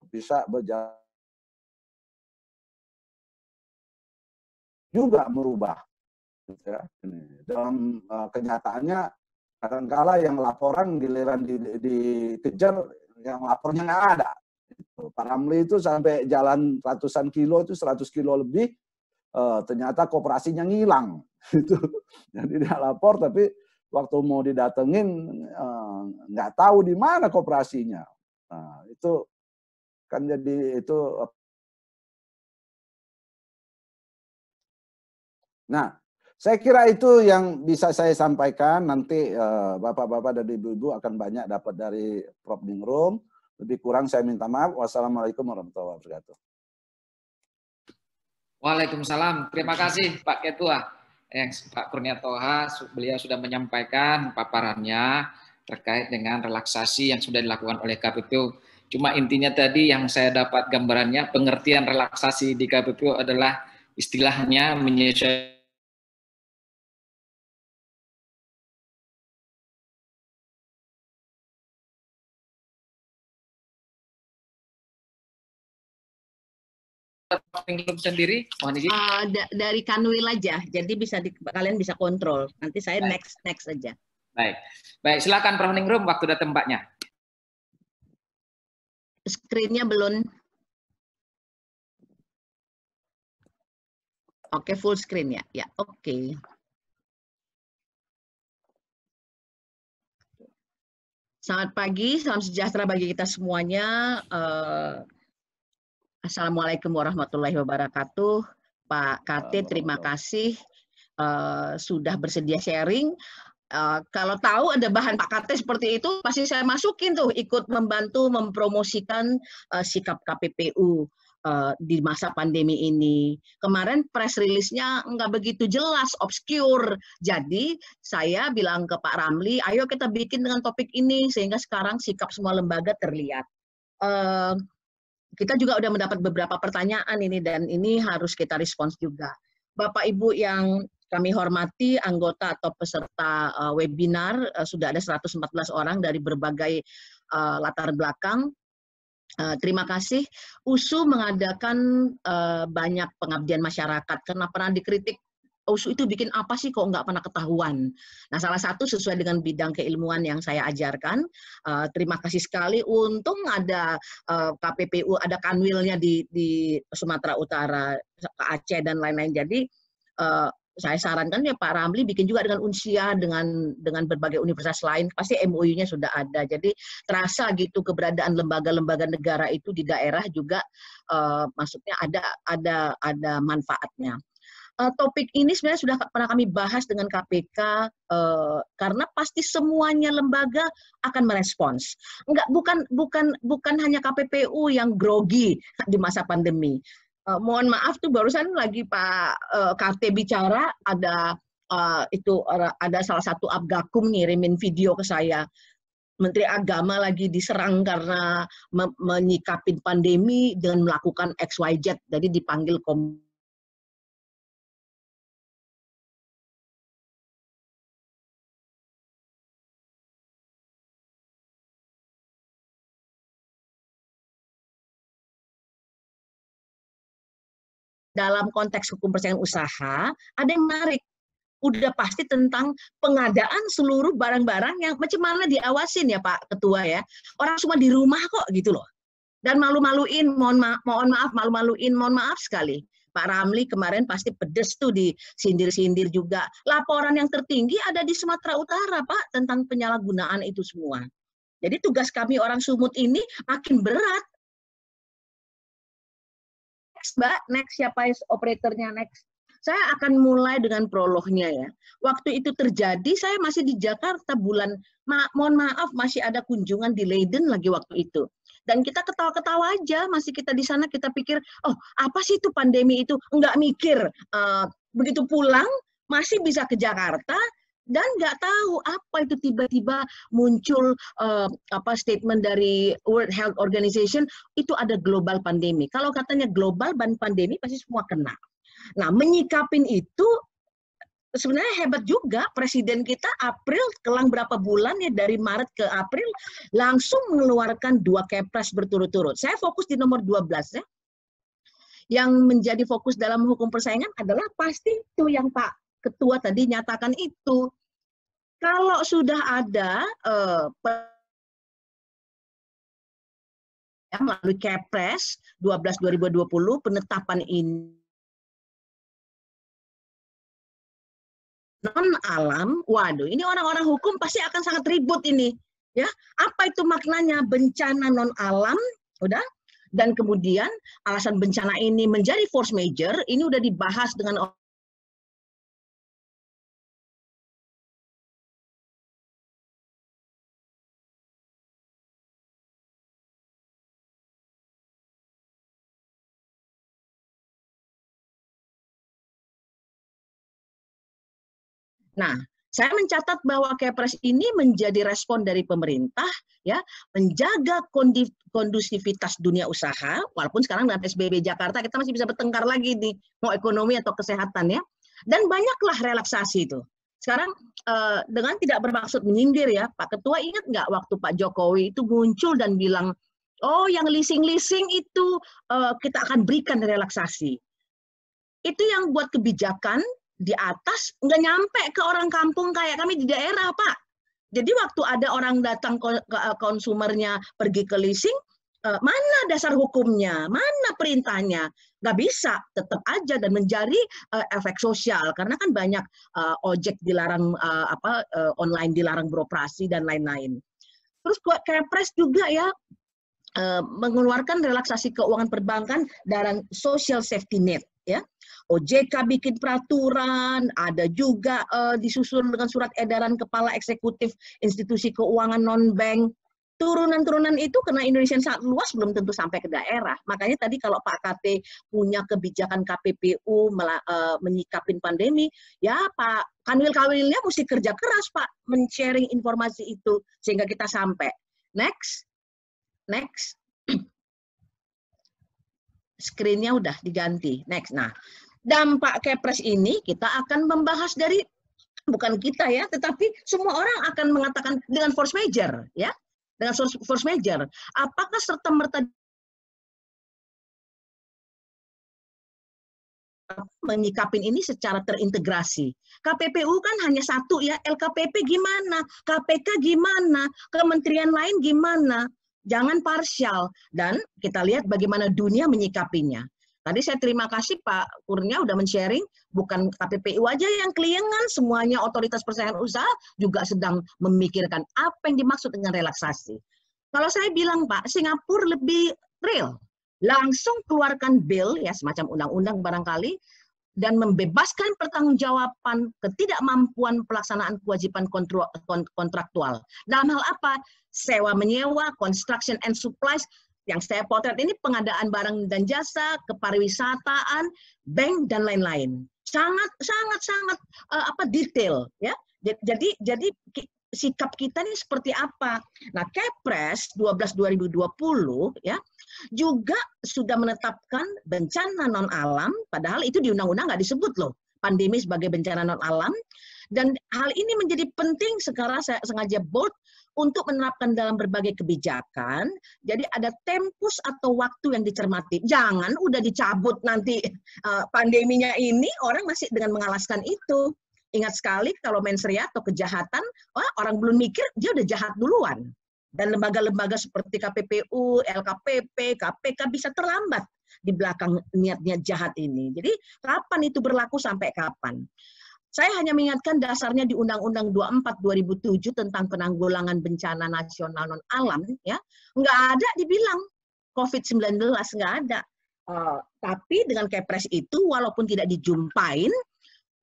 bisa berjalan juga merubah. Ya. Dalam kenyataannya kadang-kala yang laporan giliran dikejar, yang lapornya nggak ada. Pak Ramli itu sampai jalan ratusan kilo, itu 100 kilo lebih, ternyata koperasinya ngilang. Jadi dia lapor, tapi waktu mau didatengin nggak tahu di mana koperasinya. Nah, itu kan jadi itu. Nah, saya kira itu yang bisa saya sampaikan. Nanti Bapak-Bapak dan Ibu-Ibu akan banyak dapat dari Prof. Ningrum. Lebih kurang saya minta maaf. Wassalamualaikum warahmatullahi wabarakatuh. Waalaikumsalam. Terima kasih Pak Ketua. Pak Kurnia Toha, beliau sudah menyampaikan paparannya terkait dengan relaksasi yang sudah dilakukan oleh KPPU. Cuma intinya tadi yang saya dapat gambarannya, pengertian relaksasi di KPPU adalah istilahnya menyesuaikan sendiri. Dari Kanwil aja, jadi kalian bisa kontrol. Nanti saya next aja. Baik, silakan Prof. Ningrum, waktu dan tempatnya. Screen-nya belum. Oke, full screen ya. Ya, oke. Selamat pagi, salam sejahtera bagi kita semuanya. Assalamualaikum warahmatullahi wabarakatuh. Pak KT, terima kasih sudah bersedia sharing. Kalau tahu ada bahan Pak KT seperti itu, pasti saya masukin tuh, ikut membantu mempromosikan sikap KPPU di masa pandemi ini. Kemarin press release-nya nggak begitu jelas, obscure. Jadi saya bilang ke Pak Ramli, ayo kita bikin dengan topik ini, sehingga sekarang sikap semua lembaga terlihat. Kita juga udah mendapat beberapa pertanyaan ini, dan ini harus kita respons juga. Bapak Ibu yang kami hormati, anggota atau peserta webinar, sudah ada 114 orang dari berbagai latar belakang. Terima kasih. USU mengadakan banyak pengabdian masyarakat, karena pernah dikritik, USU itu bikin apa sih kok nggak pernah ketahuan. Nah, salah satu sesuai dengan bidang keilmuan yang saya ajarkan. Terima kasih sekali. Untung ada KPPU, ada kanwilnya di Sumatera Utara, Aceh dan lain-lain. Jadi saya sarankan ya Pak Ramli bikin juga dengan Unsia, dengan berbagai universitas lain, pasti MOU-nya sudah ada. Jadi terasa gitu keberadaan lembaga-lembaga negara itu di daerah juga, maksudnya ada manfaatnya. Topik ini sebenarnya sudah pernah kami bahas dengan KPK, karena pasti semuanya lembaga akan merespons. Bukan hanya KPPU yang grogi di masa pandemi. Mohon maaf tuh barusan lagi Pak KT bicara, ada salah satu Abgakum ngirimin video ke saya. Menteri Agama lagi diserang karena menyikapin pandemi dengan melakukan XYZ, jadi dipanggil dalam konteks hukum persaingan usaha, ada yang menarik. Udah pasti tentang pengadaan seluruh barang-barang yang macam mana diawasin ya Pak Ketua ya. Orang semua di rumah kok gitu loh. Dan malu-maluin, mohon maaf, malu-maluin, mohon maaf sekali. Pak Ramli kemarin pasti pedes tuh disindir-sindir juga. Laporan yang tertinggi ada di Sumatera Utara Pak, tentang penyalahgunaan itu semua. Jadi tugas kami orang Sumut ini makin berat. Mbak, next siapa operatornya next? Saya akan mulai dengan prolognya ya. Waktu itu terjadi, saya masih di Jakarta mohon maaf, masih ada kunjungan di Leiden lagi waktu itu. Dan kita ketawa-ketawa aja, masih kita di sana, kita pikir, oh apa sih itu pandemi itu? Enggak mikir begitu pulang masih bisa ke Jakarta dan nggak tahu apa itu tiba-tiba muncul statement dari World Health Organization itu ada global pandemi. Kalau katanya global pandemi pasti semua kena. Nah, menyikapin itu sebenarnya hebat juga. Presiden kita April kelang berapa bulan ya, dari Maret ke April langsung mengeluarkan 2 kepres berturut-turut. Saya fokus di nomor 12 ya. Yang menjadi fokus dalam hukum persaingan adalah pasti itu yang Pak Ketua tadi nyatakan itu. Kalau sudah ada melalui Kepres 12/2020 penetapan ini non alam, waduh, ini orang-orang hukum pasti akan sangat ribut ini, ya. Apa itu maknanya bencana non alam, udah? Dan kemudian alasan bencana ini menjadi force majeure, ini udah dibahas dengan Nah, saya mencatat bahwa Kepres ini menjadi respon dari pemerintah ya, menjaga kondusivitas dunia usaha, walaupun sekarang dengan PSBB Jakarta kita masih bisa bertengkar lagi nih, mau ekonomi atau kesehatan ya. Dan banyaklah relaksasi itu. Sekarang dengan tidak bermaksud menyindir ya, Pak Ketua ingat nggak waktu Pak Jokowi itu muncul dan bilang, oh yang leasing-leasing itu kita akan berikan relaksasi. Itu yang buat kebijakan di atas nggak nyampe ke orang kampung kayak kami di daerah, Pak. Jadi waktu ada orang datang konsumernya pergi ke leasing, mana dasar hukumnya, mana perintahnya? Nggak bisa, tetap aja dan menjadi efek sosial karena kan banyak ojek dilarang online dilarang beroperasi dan lain-lain. Terus Kepres juga ya mengeluarkan relaksasi keuangan perbankan dan social safety net ya. OJK bikin peraturan, ada juga disusun dengan surat edaran Kepala Eksekutif Institusi Keuangan Non-Bank. Turunan-turunan itu karena Indonesia sangat luas belum tentu sampai ke daerah. Makanya tadi kalau Pak KT punya kebijakan KPPU menyikapin pandemi, ya Pak Kanwil-Kanwilnya mesti kerja keras Pak men-sharing informasi itu sehingga kita sampai. Next. Screen-nya udah diganti. Next. Nah, dampak Kepres ini kita akan membahas dari bukan kita ya, tetapi semua orang akan mengatakan dengan force majeure ya. Dengan force majeure, apakah serta-merta menyikapin ini secara terintegrasi? KPPU kan hanya satu ya, LKPP gimana? KPK gimana? Kementerian lain gimana? Jangan parsial. Dan kita lihat bagaimana dunia menyikapinya. Tadi saya terima kasih Pak Kurnia udah men-sharing, bukan KPPU aja yang keliengan, semuanya otoritas persaingan usaha juga sedang memikirkan apa yang dimaksud dengan relaksasi. Kalau saya bilang Pak, Singapura lebih real, langsung keluarkan bill, ya semacam undang-undang barangkali, dan membebaskan pertanggungjawaban ketidakmampuan pelaksanaan kewajiban kontraktual. Dalam hal apa? Sewa menyewa, construction and supplies. Yang saya potret ini pengadaan barang dan jasa, kepariwisataan, bank dan lain-lain. Sangat detail ya. Jadi sikap kita ini seperti apa? Nah, Kepres 12/2020 ya juga sudah menetapkan bencana non alam, padahal itu di undang-undang nggak disebut loh pandemi sebagai bencana non alam. Dan hal ini menjadi penting sekarang saya sengaja bold untuk menerapkan dalam berbagai kebijakan. Jadi ada tempus atau waktu yang dicermati. Jangan udah dicabut nanti pandeminya ini orang masih dengan mengalaskan itu. Ingat sekali kalau mensrea atau kejahatan, orang belum mikir dia udah jahat duluan. Dan lembaga-lembaga seperti KPPU, LKPP, KPK bisa terlambat di belakang niat-niat jahat ini. Jadi kapan itu berlaku sampai kapan? Saya hanya mengingatkan dasarnya di Undang-Undang 24/2007 tentang penanggulangan bencana nasional non alam, ya nggak ada dibilang COVID-19 nggak ada. Tapi dengan Kepres itu walaupun tidak dijumpain,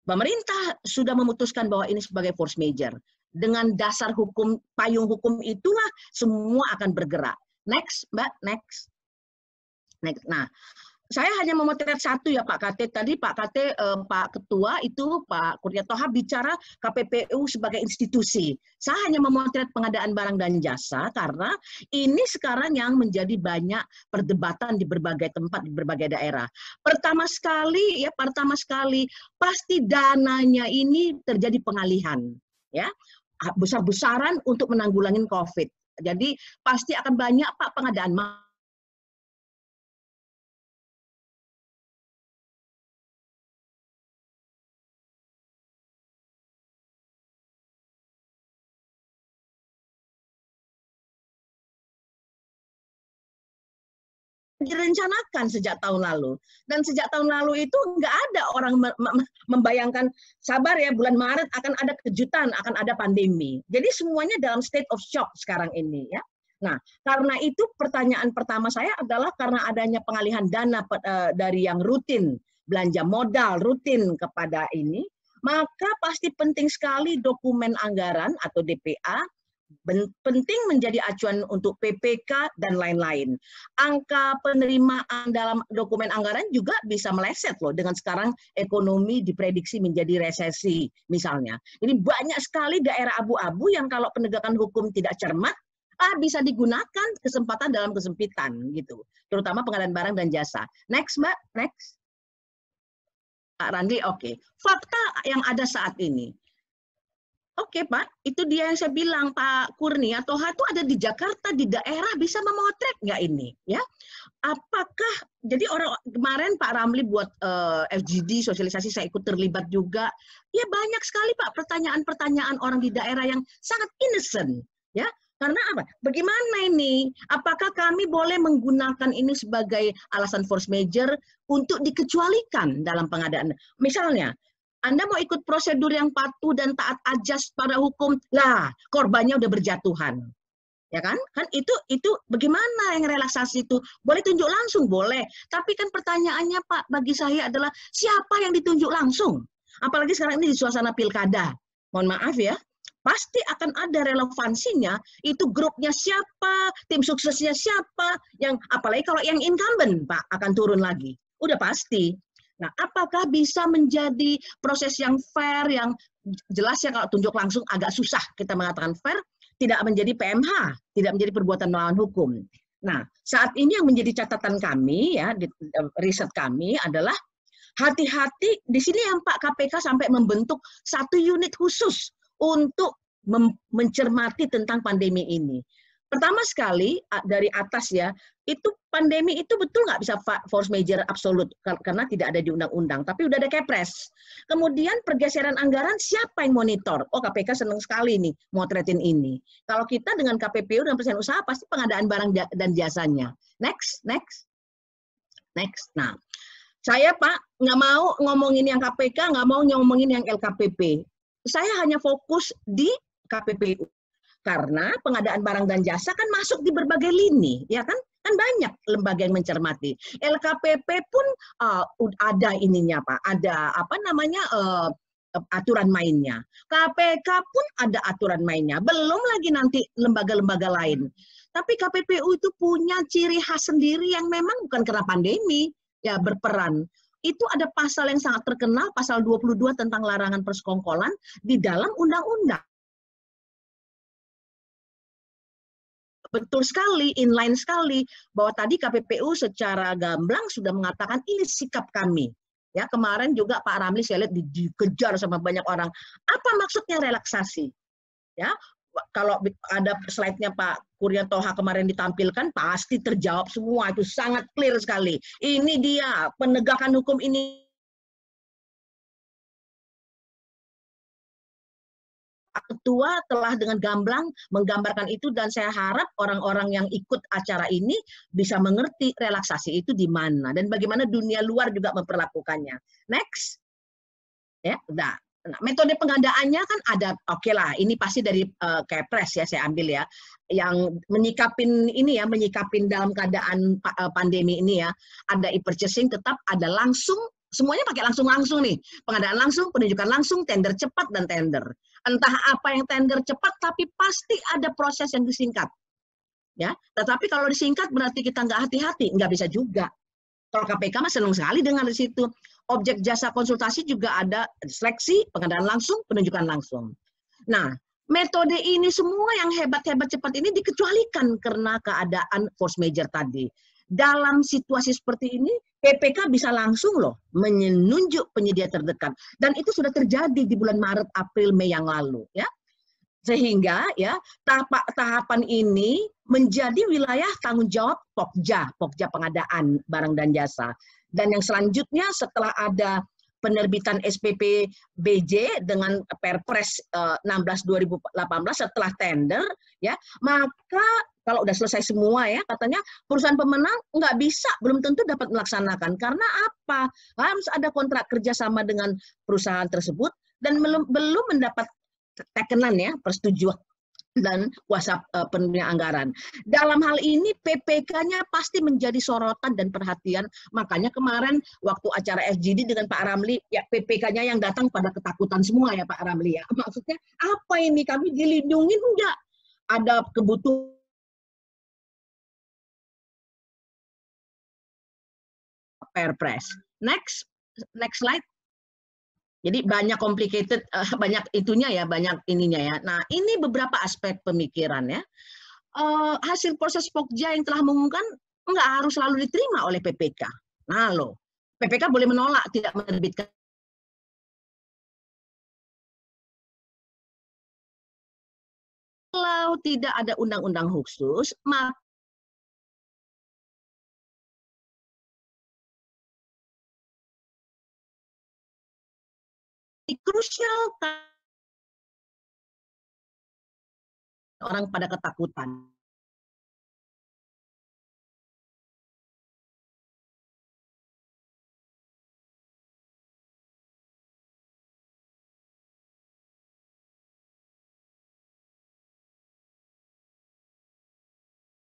pemerintah sudah memutuskan bahwa ini sebagai force majeure. Dengan dasar hukum, payung hukum itulah semua akan bergerak. Next, Mbak, next. Nah, Saya hanya memotret satu ya Pak Kate. Tadi Pak Kate, Pak Ketua itu Pak Kurnia Toha bicara KPPU sebagai institusi. Saya hanya memotret pengadaan barang dan jasa karena ini sekarang yang menjadi banyak perdebatan di berbagai tempat, di berbagai daerah. Pertama sekali pasti dananya ini terjadi pengalihan, ya, besar-besaran untuk menanggulangi COVID. Jadi pasti akan banyak Pak pengadaan direncanakan sejak tahun lalu. Dan sejak tahun lalu itu nggak ada orang membayangkan, sabar ya, bulan Maret akan ada kejutan, akan ada pandemi. Jadi semuanya dalam state of shock sekarang ini, ya. Nah, karena itu pertanyaan pertama saya adalah karena adanya pengalihan dana dari yang rutin, belanja modal rutin kepada ini, maka pasti penting sekali dokumen anggaran atau DPA, penting menjadi acuan untuk PPK dan lain-lain. Angka penerimaan dalam dokumen anggaran juga bisa meleset loh dengan sekarang ekonomi diprediksi menjadi resesi misalnya. Jadi banyak sekali daerah abu-abu yang kalau penegakan hukum tidak cermat bisa digunakan kesempatan dalam kesempitan gitu. Terutama pengadaan barang dan jasa. Next Mbak, next. Pak Randi, oke. Fakta yang ada saat ini. Oke Pak, itu dia yang saya bilang Pak Kurnia Toha itu ada di Jakarta, di daerah bisa memotret nggak ini, ya? Apakah jadi orang kemarin Pak Ramli buat FGD sosialisasi, saya ikut terlibat juga, ya banyak sekali Pak pertanyaan-pertanyaan orang di daerah yang sangat innocent, ya? Karena apa? Bagaimana ini? Apakah kami boleh menggunakan ini sebagai alasan force majeure untuk dikecualikan dalam pengadaan? Misalnya, Anda mau ikut prosedur yang patuh dan taat ajas pada hukum, lah korbannya udah berjatuhan, ya kan? Kan itu bagaimana yang relaksasi itu? Boleh tunjuk langsung, boleh. Tapi kan pertanyaannya Pak, bagi saya adalah siapa yang ditunjuk langsung? Apalagi sekarang ini di suasana pilkada. Mohon maaf ya, pasti akan ada relevansinya. Itu grupnya siapa, tim suksesnya siapa, yang apalagi kalau yang incumbent Pak akan turun lagi. Udah pasti. Nah, apakah bisa menjadi proses yang fair, yang jelas ya kalau tunjuk langsung agak susah kita mengatakan fair, tidak menjadi PMH, tidak menjadi perbuatan melawan hukum. Nah, saat ini yang menjadi catatan kami, ya, di riset kami adalah hati-hati di sini yang Pak KPK sampai membentuk satu unit khusus untuk mencermati tentang pandemi ini. Pertama sekali dari atas ya, itu pandemi itu betul nggak bisa force majeure absolut karena tidak ada di undang-undang, tapi udah ada Kepres. Kemudian pergeseran anggaran siapa yang monitor? Oh KPK senang sekali nih motretin ini. Kalau kita dengan KPPU dan persen usaha pasti pengadaan barang dan jasanya. Next. Nah, saya Pak nggak mau ngomongin yang KPK, nggak mau ngomongin yang LKPP. Saya hanya fokus di KPPU. Karena pengadaan barang dan jasa kan masuk di berbagai lini, ya kan? Kan banyak lembaga yang mencermati. LKPP pun ada ininya Pak, ada aturan mainnya. KPK pun ada aturan mainnya. Belum lagi nanti lembaga-lembaga lain. Tapi KPPU itu punya ciri khas sendiri yang memang bukan karena pandemi ya berperan. Itu ada pasal yang sangat terkenal, pasal 22 tentang larangan persekongkolan di dalam undang-undang. Betul sekali, inline sekali, bahwa tadi KPPU secara gamblang sudah mengatakan ini sikap kami. Ya, kemarin juga Pak Ramli saya lihat dikejar sama banyak orang. Apa maksudnya relaksasi? Ya, kalau ada slide-nya Pak Kurnia Toha kemarin ditampilkan, pasti terjawab semua, itu sangat clear sekali. Ini dia, penegakan hukum ini Ketua telah dengan gamblang menggambarkan itu dan saya harap orang-orang yang ikut acara ini bisa mengerti relaksasi itu di mana dan bagaimana dunia luar juga memperlakukannya. Next. Ya, udah. Nah, metode pengadaannya kan ada, oke lah, ini pasti dari Kepres ya saya ambil ya, yang menyikapin ini ya, menyikapin dalam keadaan pandemi ini ya, ada e-purchasing tetap ada langsung, semuanya pakai langsung-langsung nih, pengadaan langsung, penunjukan langsung, tender cepat dan tender. Entah apa yang tender cepat, tapi pasti ada proses yang disingkat. Ya, tetapi kalau disingkat berarti kita nggak hati-hati, nggak bisa juga. Kalau KPK mah senang sekali dengar di situ. Objek jasa konsultasi juga ada seleksi, pengadaan langsung, penunjukan langsung. Nah, metode ini semua yang hebat-hebat cepat ini dikecualikan karena keadaan force major tadi. Dalam situasi seperti ini, PPK bisa langsung loh menunjuk penyedia terdekat. Dan itu sudah terjadi di bulan Maret, April, Mei yang lalu. Ya. Sehingga ya tahapan ini menjadi wilayah tanggung jawab Pokja pengadaan barang dan jasa. Dan yang selanjutnya setelah ada penerbitan SPP BJ dengan Perpres 16/2018 setelah tender, ya maka kalau udah selesai semua ya katanya perusahaan pemenang nggak bisa, belum tentu dapat melaksanakan karena apa? Harus ada kontrak kerjasama dengan perusahaan tersebut dan belum mendapat tekenan ya persetujuan dan kuasa penuhnya anggaran. Dalam hal ini PPK-nya pasti menjadi sorotan dan perhatian. Makanya kemarin waktu acara FGD dengan Pak Ramli, ya PPK-nya yang datang pada ketakutan semua ya Pak Ramli ya. Maksudnya apa ini, kami dilindungi enggak? Ada kebutuhan Perpres. Next slide. Jadi banyak complicated, banyak itunya ya, banyak ininya ya. Nah, ini beberapa aspek pemikiran ya. Hasil proses Pokja yang telah mengumumkan nggak harus selalu diterima oleh PPK. Nah, loh, PPK boleh menolak tidak menerbitkan. Kalau tidak ada undang-undang khusus, maka krusial orang pada ketakutan.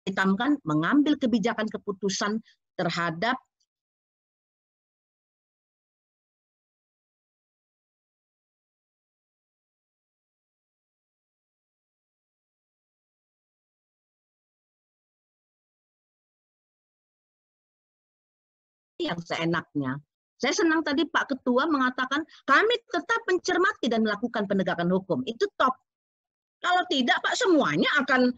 Hitamkan mengambil kebijakan keputusan terhadap yang seenaknya. Saya senang tadi Pak Ketua mengatakan kami tetap mencermati dan melakukan penegakan hukum. Itu top. Kalau tidak Pak, semuanya akan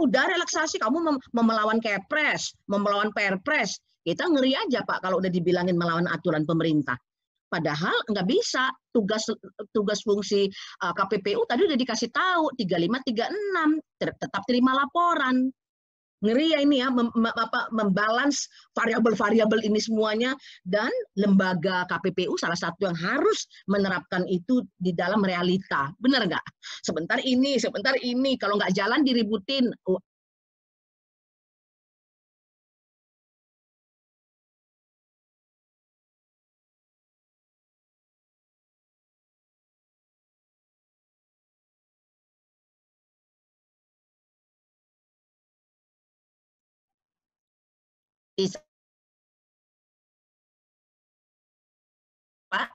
udah relaksasi, kamu melawan Kepres, melawan Perpres. Kita ngeri aja Pak kalau udah dibilangin melawan aturan pemerintah. Padahal nggak bisa, tugas fungsi KPPU tadi udah dikasih tahu 3536 tetap terima laporan. Ngeri ya ini ya, membalance variabel-variabel ini semuanya, dan lembaga KPPU salah satu yang harus menerapkan itu di dalam realita. Benar nggak? Sebentar ini, kalau nggak jalan diributin. Pak,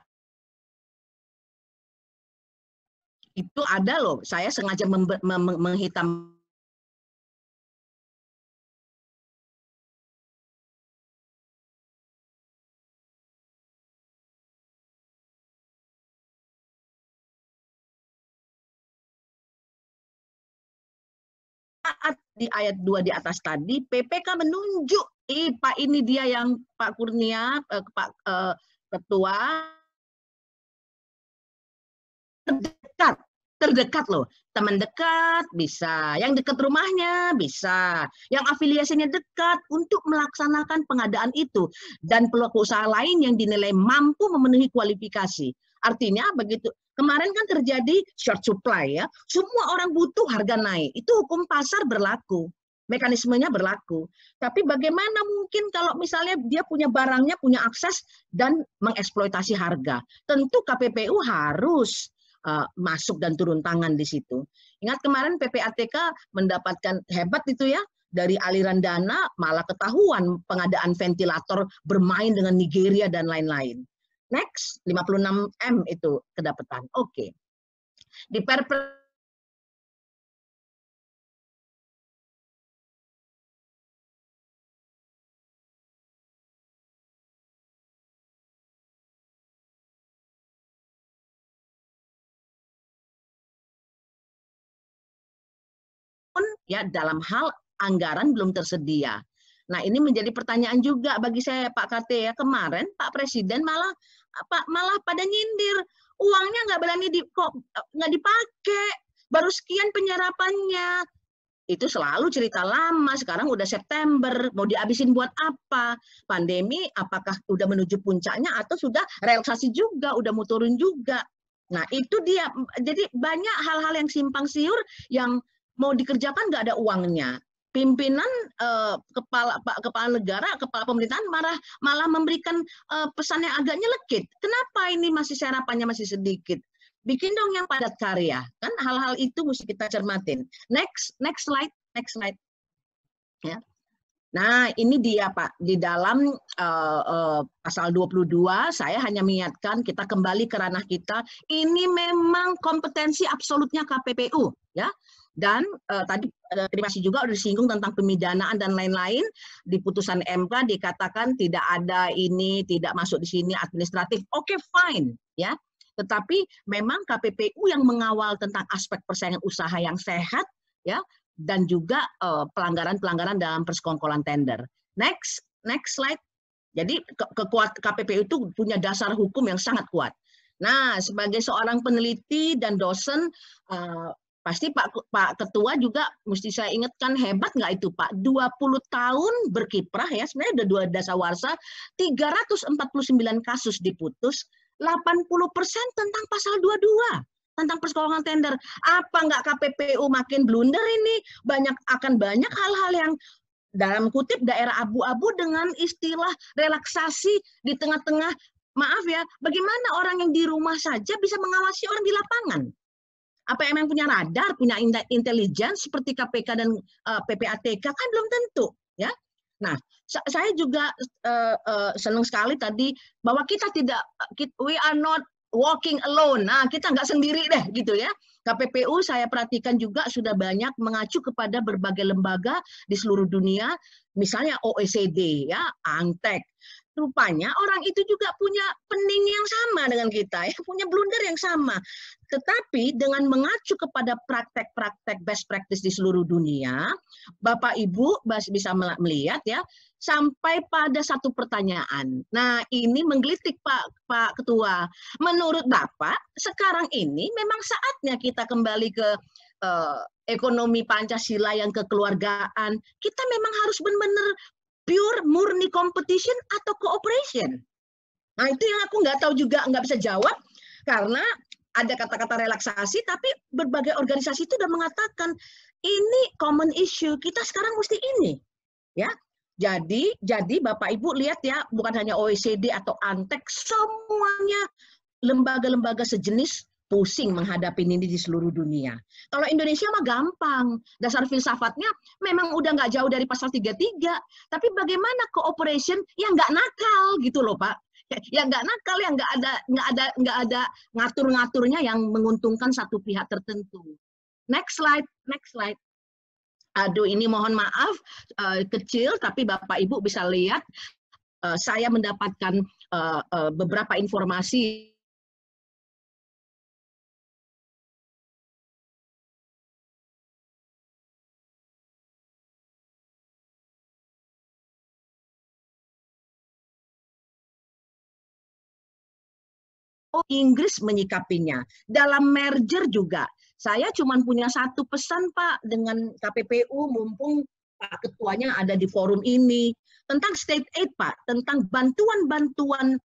itu ada loh, saya sengaja menghitam di ayat 2 di atas tadi, PPK menunjuk, Pak ini dia yang Pak Kurnia, Pak Ketua, terdekat loh, teman dekat bisa, yang dekat rumahnya bisa, yang afiliasinya dekat untuk melaksanakan pengadaan itu, dan pelaku usaha lain yang dinilai mampu memenuhi kualifikasi. Artinya begitu, kemarin kan terjadi short supply ya, semua orang butuh, harga naik, itu hukum pasar berlaku, mekanismenya berlaku. Tapi bagaimana mungkin kalau misalnya dia punya barangnya, punya akses dan mengeksploitasi harga? Tentu KPPU harus masuk dan turun tangan di situ. Ingat kemarin PPATK mendapatkan hebat itu ya, dari aliran dana malah ketahuan pengadaan ventilator bermain dengan Nigeria dan lain-lain. Next, 56M itu kedapatan. Oke. Di Perpres ya dalam hal anggaran belum tersedia. Nah, ini menjadi pertanyaan juga bagi saya, Pak KT, ya. Kemarin Pak Presiden malah pada nyindir, uangnya nggak dipakai, baru sekian penyerapannya. Itu selalu cerita lama, sekarang udah September, mau dihabisin buat apa? Pandemi apakah udah menuju puncaknya atau sudah relaksasi juga, udah mau turun juga. Nah, itu dia. Jadi banyak hal-hal yang simpang siur yang mau dikerjakan nggak ada uangnya. Pimpinan kepala negara, kepala pemerintahan malah memberikan pesan yang agak nyelekit. Kenapa ini masih serapannya masih sedikit? Bikin dong yang padat karya, kan hal-hal itu mesti kita cermatin. Next slide. Ya. Nah, ini dia Pak, di dalam pasal 22 saya hanya mengingatkan kita kembali ke ranah kita. Ini memang kompetensi absolutnya KPPU, ya. Dan tadi terima kasih juga sudah disinggung tentang pemidanaan dan lain-lain. Di putusan MK dikatakan tidak ada ini, tidak masuk di sini administratif. Oke, fine, ya. Tetapi memang KPPU yang mengawal tentang aspek persaingan usaha yang sehat, ya, dan juga pelanggaran-pelanggaran dalam persekongkolan tender. Next slide. Jadi KPPU itu punya dasar hukum yang sangat kuat. Nah, sebagai seorang peneliti dan dosen, pasti Pak Ketua juga mesti saya ingatkan, hebat nggak itu Pak? 20 tahun berkiprah, ya, sebenarnya ada 2 dasawarsa, 349 kasus diputus, 80% tentang pasal 22 tentang persekongkolan tender. Apa nggak KPPU makin blunder ini? Akan banyak hal-hal yang dalam kutip daerah abu-abu dengan istilah relaksasi di tengah-tengah. Maaf ya, bagaimana orang yang di rumah saja bisa mengawasi orang di lapangan? Apa emang punya radar, punya intelijen seperti KPK dan PPATK? Kan belum tentu, ya. Nah, saya juga senang sekali tadi bahwa we are not walking alone. Nah, kita nggak sendiri deh, gitu ya. KPPU saya perhatikan juga sudah banyak mengacu kepada berbagai lembaga di seluruh dunia, misalnya OECD, ya, ANTEK. Rupanya orang itu juga punya pening yang sama dengan kita, ya, punya blunder yang sama. Tetapi dengan mengacu kepada praktek-praktek best practice di seluruh dunia, Bapak Ibu bisa melihat, ya, sampai pada satu pertanyaan. Nah, ini menggelitik Pak Ketua. Menurut Bapak, sekarang ini memang saatnya kita kembali ke ekonomi Pancasila yang kekeluargaan. Kita memang harus benar-benar pure murni competition atau cooperation. Nah, itu yang aku nggak tahu juga, nggak bisa jawab, karena ada kata-kata relaksasi, tapi berbagai organisasi itu sudah mengatakan ini common issue, kita sekarang mesti ini, ya. Jadi Bapak Ibu lihat ya, bukan hanya OECD atau ANTEK, semuanya lembaga-lembaga sejenis pusing menghadapi ini di seluruh dunia. Kalau Indonesia mah gampang, dasar filsafatnya memang udah nggak jauh dari pasal 33, tapi bagaimana cooperation yang nggak nakal gitu loh Pak. Yang nggak nakal, yang nggak ada ngatur-ngaturnya yang menguntungkan satu pihak tertentu. Next slide. Aduh, ini mohon maaf kecil, tapi Bapak Ibu bisa lihat saya mendapatkan beberapa informasi. Inggris menyikapinya. Dalam merger juga. Saya cuma punya satu pesan Pak dengan KPPU, mumpung Pak Ketuanya ada di forum ini, tentang state aid Pak, tentang bantuan-bantuan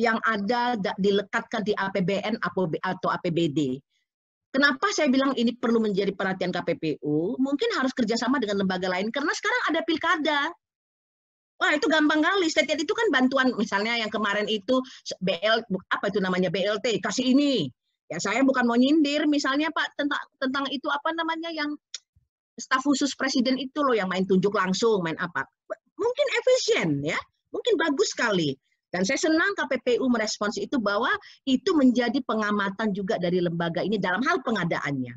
yang ada dilekatkan di APBN atau APBD. Kenapa saya bilang ini perlu menjadi perhatian KPPU? Mungkin harus kerjasama dengan lembaga lain, karena sekarang ada pilkada. Wah, itu gampang kali. State aid itu kan bantuan, misalnya yang kemarin itu BLT, kasih ini. Ya, saya bukan mau nyindir, misalnya Pak, tentang itu apa namanya, yang staf khusus presiden itu loh, yang main tunjuk langsung, main apa. Mungkin efisien, ya, mungkin bagus sekali. Dan saya senang KPPU merespons itu, bahwa itu menjadi pengamatan juga dari lembaga ini dalam hal pengadaannya.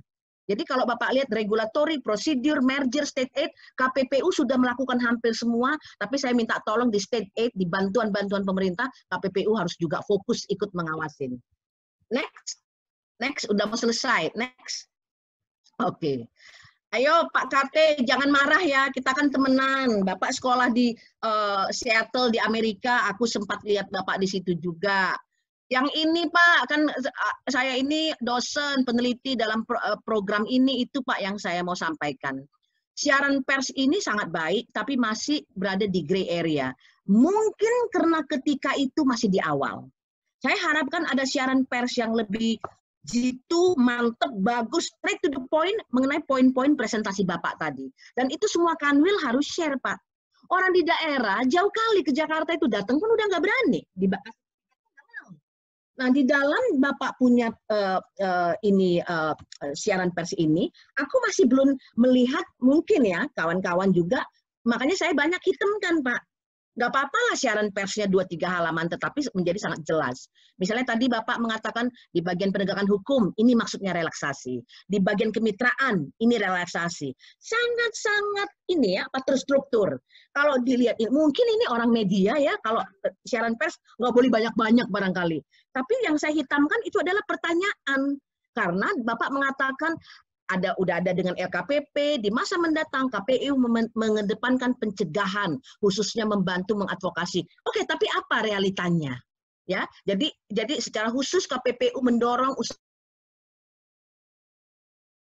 Jadi kalau Bapak lihat regulatory, prosedur, merger, state aid, KPPU sudah melakukan hampir semua, tapi saya minta tolong di state aid, di bantuan-bantuan pemerintah, KPPU harus juga fokus ikut mengawasin. Next, udah mau selesai. Next. Oke. Ayo Pak KT, jangan marah ya, kita kan temenan. Bapak sekolah di Seattle di Amerika, aku sempat lihat Bapak di situ juga. Yang ini Pak, kan saya ini dosen peneliti dalam program ini, itu Pak yang saya mau sampaikan. Siaran pers ini sangat baik, tapi masih berada di gray area. Mungkin karena ketika itu masih di awal. Saya harapkan ada siaran pers yang lebih jitu, mantep, bagus, straight to the point mengenai poin-poin presentasi Bapak tadi. Dan itu semua Kanwil harus share, Pak. Orang di daerah jauh kali ke Jakarta itu datang pun udah nggak berani. Nah, di dalam Bapak punya siaran pers ini, aku masih belum melihat, mungkin ya kawan-kawan juga, makanya saya banyak hitamkan, Pak. Nggak apa-apa lah siaran persnya 2-3 halaman, tetapi menjadi sangat jelas. Misalnya tadi Bapak mengatakan di bagian penegakan hukum, ini maksudnya relaksasi. Di bagian kemitraan, ini relaksasi. Sangat-sangat ini ya, terstruktur. Kalau dilihat, mungkin ini orang media ya, kalau siaran pers nggak boleh banyak-banyak barangkali. Tapi yang saya hitamkan itu adalah pertanyaan. Karena Bapak mengatakan, udah ada dengan LKPP, di masa mendatang KPU mengedepankan pencegahan, khususnya membantu mengadvokasi. Oke, tapi apa realitanya? Ya, jadi secara khusus KPPU mendorong usaha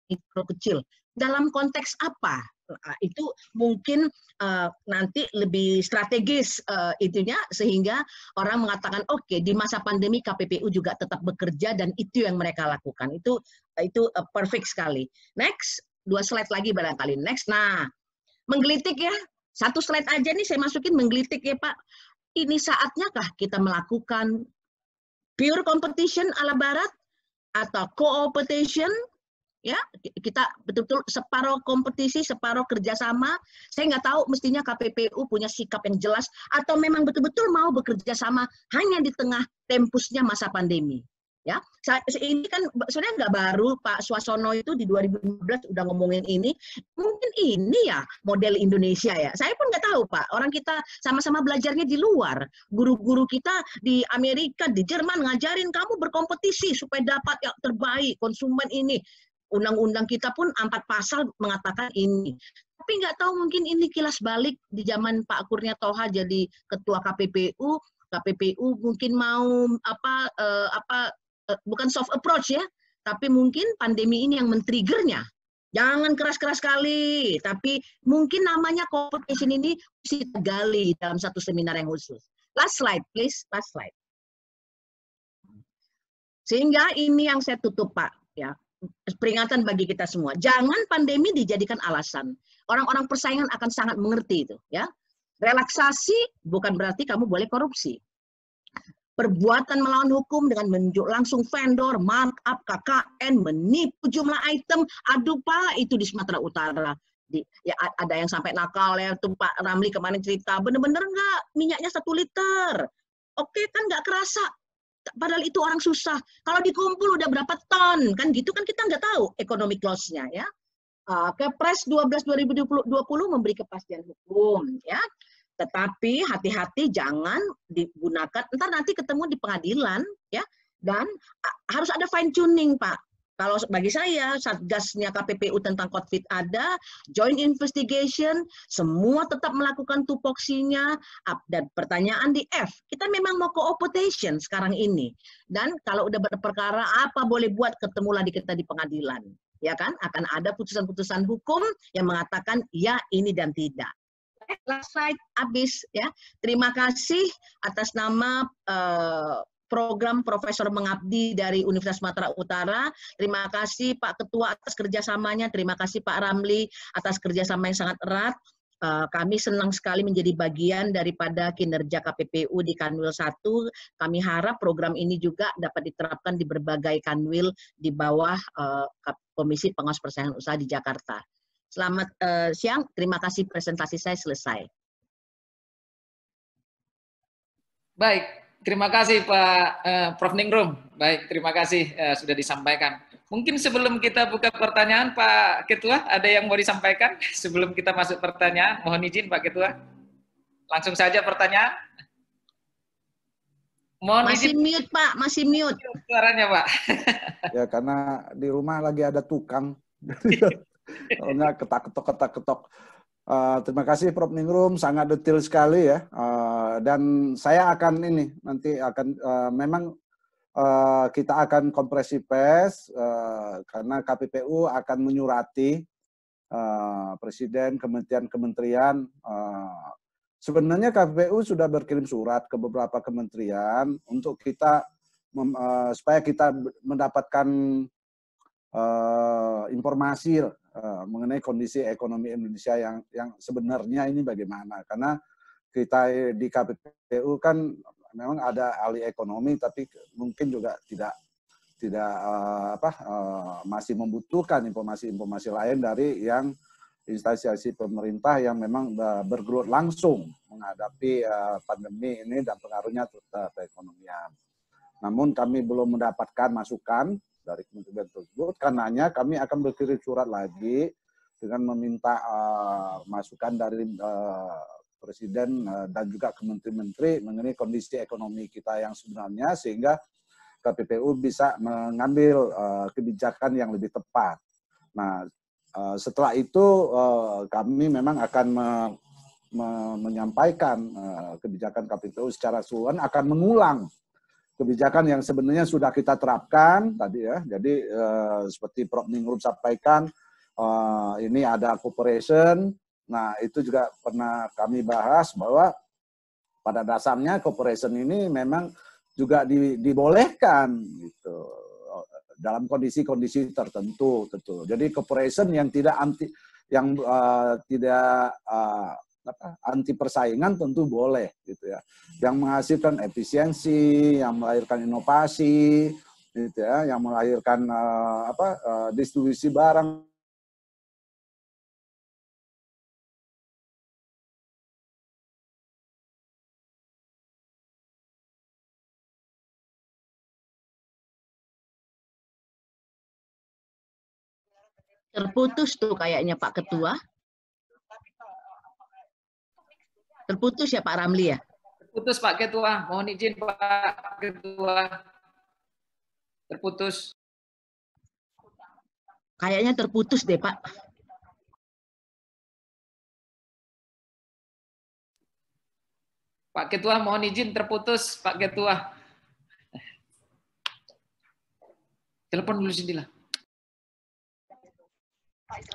mikro kecil. Dalam konteks apa? Itu mungkin nanti lebih strategis itunya, sehingga orang mengatakan oke, di masa pandemi KPPU juga tetap bekerja dan itu yang mereka lakukan. Itu perfect sekali. Next, 2 slide lagi barangkali. Next, nah menggelitik ya, 1 slide aja nih saya masukin menggelitik ya Pak. Ini saatnya kah kita melakukan pure competition ala Barat atau co-opetition? Ya, kita betul-betul separuh kompetisi, separuh kerjasama. Saya nggak tahu mestinya KPPU punya sikap yang jelas atau memang betul-betul mau bekerja sama hanya di tengah tempusnya masa pandemi. Ya, ini kan sebenarnya nggak baru, Pak Swasono itu di 2015 udah ngomongin ini. Mungkin ini ya model Indonesia ya. Saya pun nggak tahu Pak. Orang kita sama-sama belajarnya di luar. Guru-guru kita di Amerika, di Jerman ngajarin kamu berkompetisi supaya dapat yang terbaik konsumen ini. Undang-undang kita pun 4 pasal mengatakan ini. Tapi nggak tahu mungkin ini kilas balik di zaman Pak Kurnia Toha jadi ketua KPPU. KPPU mungkin mau bukan soft approach ya, tapi mungkin pandemi ini yang men-triggernya. Jangan keras-keras sekali, tapi mungkin namanya competition ini mesti digali dalam satu seminar yang khusus. Last slide, please. Last slide. Sehingga ini yang saya tutup, Pak. Ya, peringatan bagi kita semua. Jangan pandemi dijadikan alasan. Orang-orang persaingan akan sangat mengerti itu. Ya, relaksasi bukan berarti kamu boleh korupsi. Perbuatan melawan hukum dengan menunjuk langsung vendor, markup, KKN, menipu jumlah item, aduh Pak, itu di Sumatera Utara. Ya ada yang sampai nakal ya, tuh Pak Ramli kemarin cerita, bener-bener nggak minyaknya 1 liter. Oke kan nggak kerasa, padahal itu orang susah. Kalau dikumpul udah berapa ton, kan gitu kan kita nggak tahu economic loss-nya ya. Kepres 12/2020 memberi kepastian hukum ya. Tetapi hati-hati jangan digunakan, ntar nanti ketemu di pengadilan ya, dan harus ada fine tuning Pak. Kalau bagi saya satgasnya KPPU tentang COVID ada, joint investigation, semua tetap melakukan tupoksinya, dan pertanyaan di F, kita memang mau co-opetition sekarang ini. Dan kalau udah berperkara apa boleh buat, ketemulah kita di pengadilan. Ya kan, akan ada putusan-putusan hukum yang mengatakan ya ini dan tidak. Last slide habis ya. Terima kasih atas nama program Profesor Mengabdi dari Universitas Sumatera Utara. Terima kasih Pak Ketua atas kerjasamanya. Terima kasih Pak Ramli atas kerjasama yang sangat erat. Kami senang sekali menjadi bagian daripada kinerja KPPU di Kanwil 1. Kami harap program ini juga dapat diterapkan di berbagai kanwil di bawah Komisi Pengawas Persaingan Usaha di Jakarta. Selamat siang, terima kasih, presentasi saya selesai. Baik, terima kasih Pak Prof. Ningrum. Baik, terima kasih sudah disampaikan. Mungkin sebelum kita buka pertanyaan, Pak Ketua, ada yang mau disampaikan sebelum kita masuk pertanyaan? Mohon izin Pak Ketua. Langsung saja pertanyaan. Mohon masih izin. Mute Pak, masih mute. Suaranya Pak. Ya karena di rumah lagi ada tukang. Kalau nggak ketak-ketok. Terima kasih Prof. Ningrum, sangat detail sekali ya. Dan saya akan nanti akan memang kita akan kompresi pers karena KPPU akan menyurati Presiden, kementerian-kementerian. Sebenarnya KPPU sudah berkirim surat ke beberapa kementerian untuk kita supaya kita mendapatkan informasi mengenai kondisi ekonomi Indonesia yang sebenarnya ini bagaimana. Karena kita di KPPU kan memang ada ahli ekonomi, tapi mungkin juga tidak masih membutuhkan informasi-informasi lain dari yang instansi pemerintah yang memang bergelut langsung menghadapi pandemi ini dan pengaruhnya terhadap perekonomian. Namun kami belum mendapatkan masukan dari kementerian tersebut, karenanya kami akan berkirim surat lagi dengan meminta masukan dari Presiden dan juga Menteri-Menteri mengenai kondisi ekonomi kita yang sebenarnya, sehingga KPPU bisa mengambil kebijakan yang lebih tepat. Nah, setelah itu kami memang akan menyampaikan kebijakan KPPU secara keseluruhan, akan mengulang kebijakan yang sebenarnya sudah kita terapkan tadi ya. Jadi seperti Prof. Ningrum sampaikan, ini ada cooperation. Nah, itu juga pernah kami bahas bahwa pada dasarnya cooperation ini memang juga dibolehkan gitu dalam kondisi-kondisi tertentu tentu. Jadi cooperation yang tidak anti persaingan tentu boleh gitu ya. Yang menghasilkan efisiensi, yang melahirkan inovasi gitu ya, yang melahirkan distribusi barang Terputus tuh kayaknya Pak Ketua. Terputus ya Pak Ramli ya? Terputus Pak Ketua, mohon izin Pak Ketua. Terputus. Kayaknya terputus deh Pak. Pak Ketua, mohon izin terputus Pak Ketua. Telepon dulu sini lah.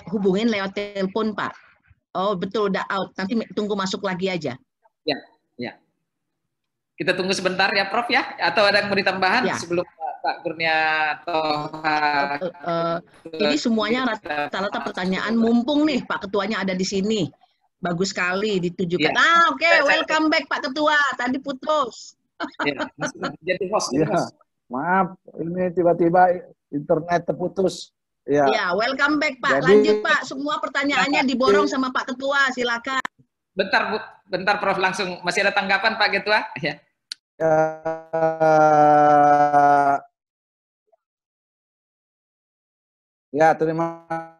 Hubungin lewat telepon Pak. Oh betul, udah out. Nanti tunggu masuk lagi aja. Ya, ya. Kita tunggu sebentar ya Prof ya. Atau ada yang mau ditambahan ya. Sebelum Pak Kurnia Toha. Ini semuanya rata-rata pertanyaan. Mumpung nih Pak Ketuanya ada di sini. Bagus sekali ditujukan. Ya. Oke, welcome back Pak Ketua. Tadi putus. Ya, jadi host. Ya, maaf, ini tiba-tiba internet terputus. Ya, welcome back Pak. Jadi, lanjut Pak, semua pertanyaannya diborong sama Pak Ketua, silakan. Bentar Prof, langsung masih ada tanggapan Pak Ketua? Ya. Ya, terima kasih.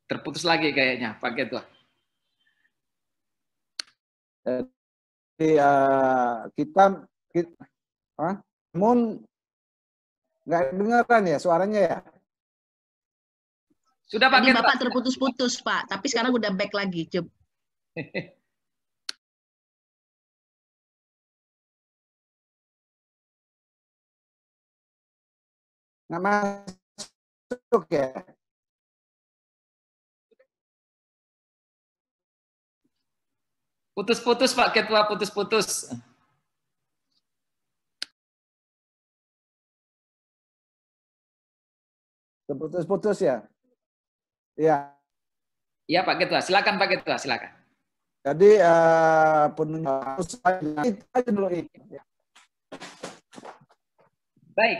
Terputus lagi kayaknya Pak Ketua. Jadi kita namun nggak dengarkan ya suaranya ya. Sudah Pak Ketua. Bapak terputus-putus Pak, tapi sekarang udah back lagi. Coba. Nggak masuk ya. Putus-putus Pak Ketua, putus-putus. Terputus-putus ya. Iya. Iya Pak Ketua, silakan Pak Ketua, silakan. Jadi baik,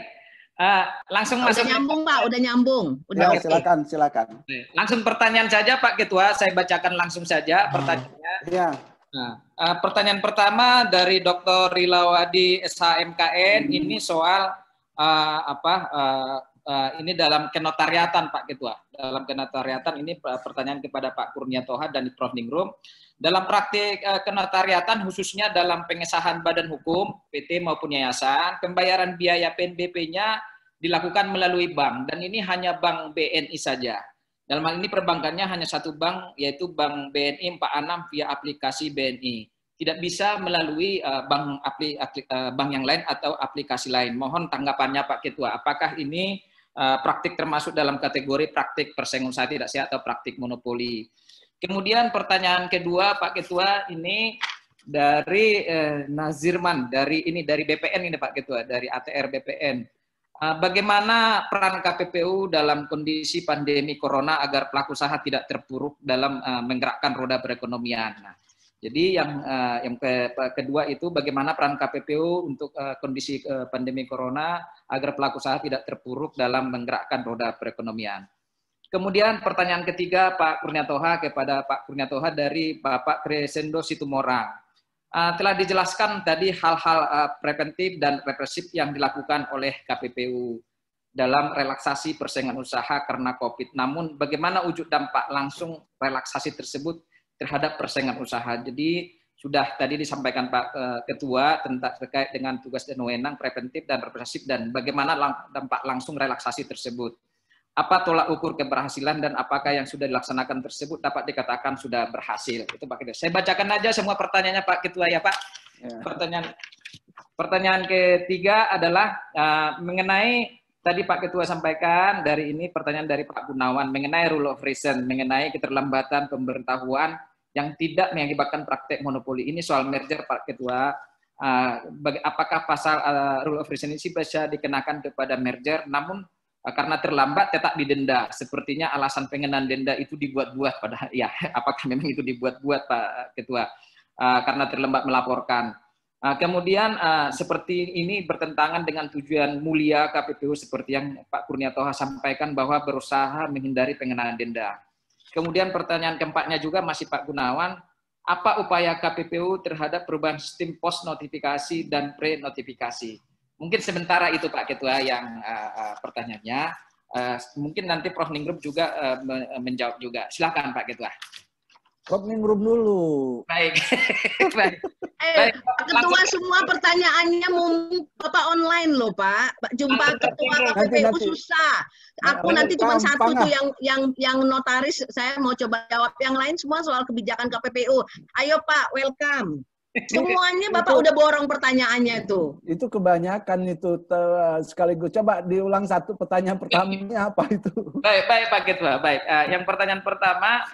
langsung udah masuk. Nyambung Pak, udah nyambung. Udah ya, silakan. Langsung pertanyaan saja Pak Ketua, saya bacakan langsung saja pertanyaannya. Iya. Nah, pertanyaan pertama dari Dr. Rilawadi SHMKN ini soal ini dalam kenotariatan Pak Ketua. Dalam kenotariatan ini pertanyaan kepada Pak Kurnia Toha dan Prof. Ningrum. Dalam praktik kenotariatan khususnya dalam pengesahan badan hukum, PT maupun yayasan, pembayaran biaya PNBP-nya dilakukan melalui bank dan ini hanya bank BNI saja. Dalam hal ini perbankannya hanya satu bank yaitu Bank BNI 46 via aplikasi BNI. Tidak bisa melalui bank yang lain atau aplikasi lain. Mohon tanggapannya Pak Ketua. Apakah ini praktik termasuk dalam kategori praktik persaingan usaha tidak sehat atau praktik monopoli? Kemudian pertanyaan kedua Pak Ketua ini dari Nazirman dari BPN ini Pak Ketua, dari ATR BPN. Bagaimana peran KPPU dalam kondisi pandemi corona agar pelaku usaha tidak terpuruk dalam menggerakkan roda perekonomian? Nah, jadi yang kedua itu bagaimana peran KPPU untuk kondisi pandemi corona agar pelaku usaha tidak terpuruk dalam menggerakkan roda perekonomian. Kemudian pertanyaan ketiga Pak Kurnia Toha kepada Pak Kurnia Toha dari Bapak Crescendo Situmorang. Telah dijelaskan tadi hal-hal preventif dan represif yang dilakukan oleh KPPU dalam relaksasi persaingan usaha karena COVID. Namun bagaimana wujud dampak langsung relaksasi tersebut terhadap persaingan usaha? Jadi sudah tadi disampaikan Pak Ketua tentang terkait dengan tugas dan wewenang preventif dan represif dan bagaimana dampak langsung relaksasi tersebut. Apa tolak ukur keberhasilan dan apakah yang sudah dilaksanakan tersebut dapat dikatakan sudah berhasil? Itu Pak Ketua. Saya bacakan aja semua pertanyaannya Pak Ketua ya Pak. Ya. Pertanyaan ketiga adalah mengenai tadi Pak Ketua sampaikan dari ini pertanyaan dari Pak Gunawan mengenai rule of reason, mengenai keterlambatan pemberitahuan yang tidak mengakibatkan praktek monopoli. Ini soal merger Pak Ketua. Apakah pasal rule of reason ini bisa dikenakan kepada merger? Namun karena terlambat tetap didenda. Sepertinya alasan pengenaan denda itu dibuat-buat pada ya. Apakah memang itu dibuat-buat Pak Ketua? Karena terlambat melaporkan. Kemudian seperti ini bertentangan dengan tujuan mulia KPPU seperti yang Pak Kurnia Toha sampaikan bahwa berusaha menghindari pengenaan denda. Kemudian pertanyaan keempatnya juga masih Pak Gunawan, apa upaya KPPU terhadap perubahan sistem pos notifikasi dan pre-notifikasi? Mungkin sementara itu Pak Ketua yang pertanyaannya. Mungkin nanti Prof. Ningrum juga menjawab juga. Silakan Pak Ketua. Prof. Ningrum dulu. Baik. Baik. Pak Ketua semua pertanyaannya Bapak online loh Pak. Jumpa Ketua KPPU susah. Aku nanti cuma satu tuh yang notaris saya mau coba jawab. Yang lain semua soal kebijakan KPPU. Ayo Pak, welcome. Semuanya Bapak udah borong pertanyaannya itu. Itu kebanyakan itu sekaligus. Coba diulang satu pertanyaan pertamanya apa itu? Baik Pak Ketua. Baik. Yang pertanyaan pertama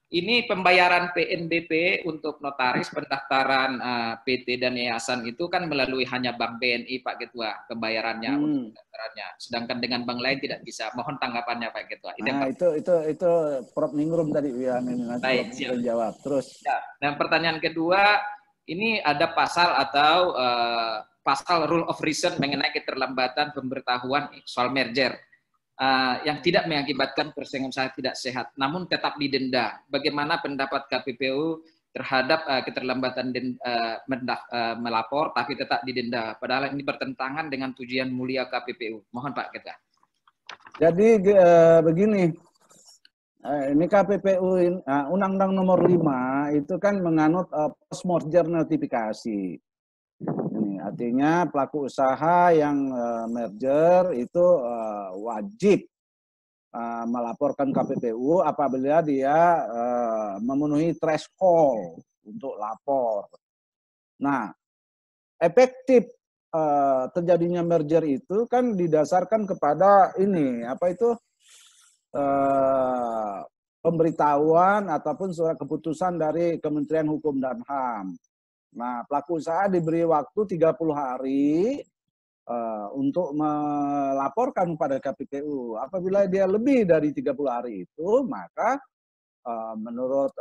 ini pembayaran PNBP untuk notaris pendaftaran PT dan yayasan itu kan melalui hanya Bank BNI Pak Ketua pembayarannya untuk pendaftarannya. Sedangkan dengan bank lain tidak bisa. Mohon tanggapannya Pak Ketua. Itu Prof. Ningrum tadi yang ini nanti Prof. jawab. Terus. Ya. Dan pertanyaan kedua. Ini ada pasal atau pasal rule of reason mengenai keterlambatan pemberitahuan soal merger yang tidak mengakibatkan persaingan usaha tidak sehat, namun tetap didenda. Bagaimana pendapat KPPU terhadap keterlambatan melapor tapi tetap didenda? Padahal ini bertentangan dengan tujuan mulia KPPU. Mohon Pak Ketua. Jadi begini. Ini KPPU Undang-Undang Nomor 5 itu kan menganut post merger notifikasi. Ini artinya pelaku usaha yang merger itu wajib melaporkan KPPU apabila dia memenuhi threshold untuk lapor. Nah, efektif terjadinya merger itu kan didasarkan kepada ini apa itu? Pemberitahuan ataupun surat keputusan dari Kementerian Hukum dan HAM. Nah, pelaku usaha diberi waktu 30 hari untuk melaporkan pada KPPU. Apabila dia lebih dari 30 hari itu, maka menurut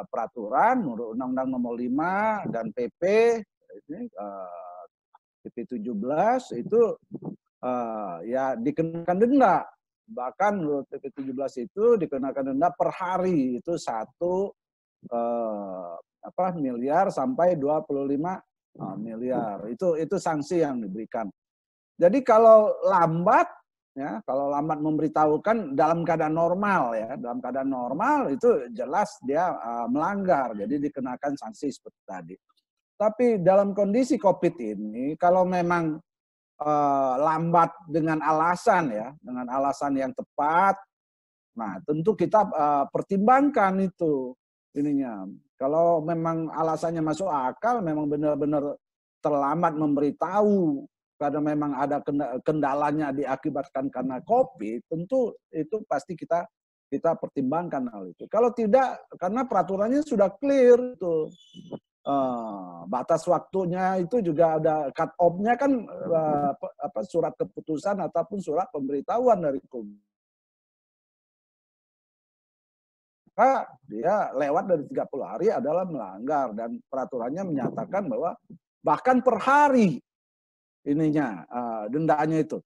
peraturan, menurut Undang-Undang Nomor 5 dan PP, PP 17 itu ya dikenakan denda. Bahkan menurut PP 17 itu dikenakan denda per hari itu 1 miliar sampai 25 miliar. Itu sanksi yang diberikan. Jadi kalau lambat Ya, kalau lambat memberitahukan dalam keadaan normal ya, dalam keadaan normal itu jelas dia melanggar, jadi dikenakan sanksi seperti tadi. Tapi dalam kondisi COVID ini, kalau memang lambat dengan alasan ya, dengan alasan yang tepat, nah tentu kita pertimbangkan itu ininya. Kalau memang alasannya masuk akal, memang benar-benar terlambat memberitahu karena memang ada kendalanya diakibatkan karena COVID, tentu itu pasti kita pertimbangkan hal itu. Kalau tidak, karena peraturannya sudah clear itu. Batas waktunya itu juga ada cut off-nya kan, surat keputusan ataupun surat pemberitahuan dari KUM. Maka dia lewat dari 30 hari adalah melanggar, dan peraturannya menyatakan bahwa bahkan per hari ininya dendanya itu.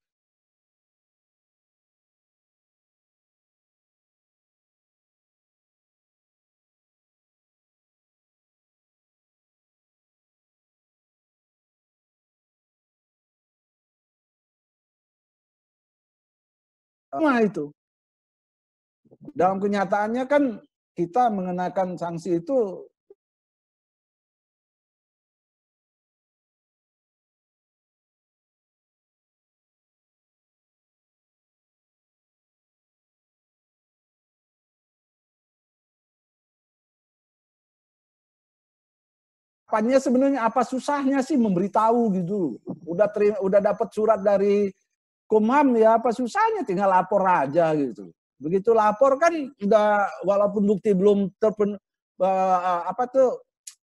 Nah itu. Dalam kenyataannya kan kita mengenakan sanksi itu apanya sebenarnya, apa susahnya sih memberitahu gitu. Udah dapat surat dari Kumham ya, apa susahnya tinggal lapor aja gitu. Begitu lapor kan udah, walaupun bukti belum terpenuh,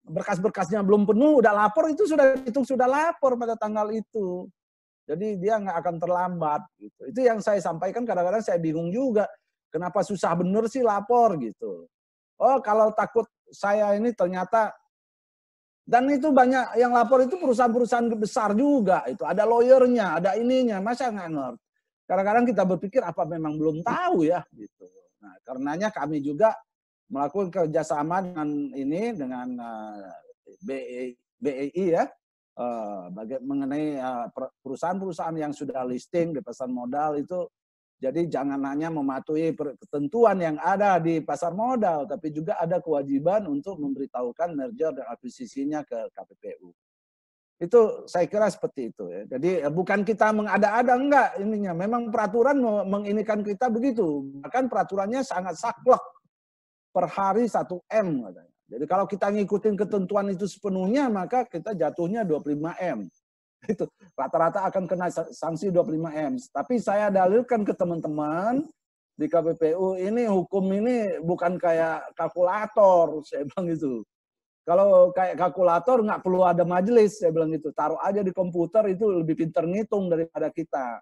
berkas-berkasnya belum penuh, udah lapor, itu sudah hitung sudah lapor pada tanggal itu. Jadi dia nggak akan terlambat gitu. Itu yang saya sampaikan, kadang-kadang saya bingung juga. Kenapa susah bener sih lapor gitu. Oh, kalau takut saya ini ternyata, dan itu banyak yang lapor itu perusahaan-perusahaan besar juga, itu ada lawyernya, ada ininya, masa nggak ngerti. Kadang-kadang kita berpikir apa memang belum tahu ya gitu. Nah, karenanya kami juga melakukan kerjasama dengan BEI ya, mengenai perusahaan-perusahaan yang sudah listing di pasar modal itu. Jadi jangan hanya mematuhi ketentuan yang ada di pasar modal, tapi juga ada kewajiban untuk memberitahukan merger dan akuisisinya ke KPPU. Itu saya kira seperti itu ya. Jadi bukan kita mengada-ada, enggak ininya. Memang peraturan menginikan kita begitu. Bahkan peraturannya sangat saklek. Per hari 1 M katanya. Jadi kalau kita ngikutin ketentuan itu sepenuhnya, maka kita jatuhnya 25 M. Itu rata-rata akan kena sanksi 25 M. Tapi saya dalilkan ke teman-teman di KPPU, ini hukum ini bukan kayak kalkulator, saya bilang gitu. Kalau kayak kalkulator nggak perlu ada majelis, saya bilang gitu. Taruh aja di komputer, itu lebih pintar ngitung daripada kita.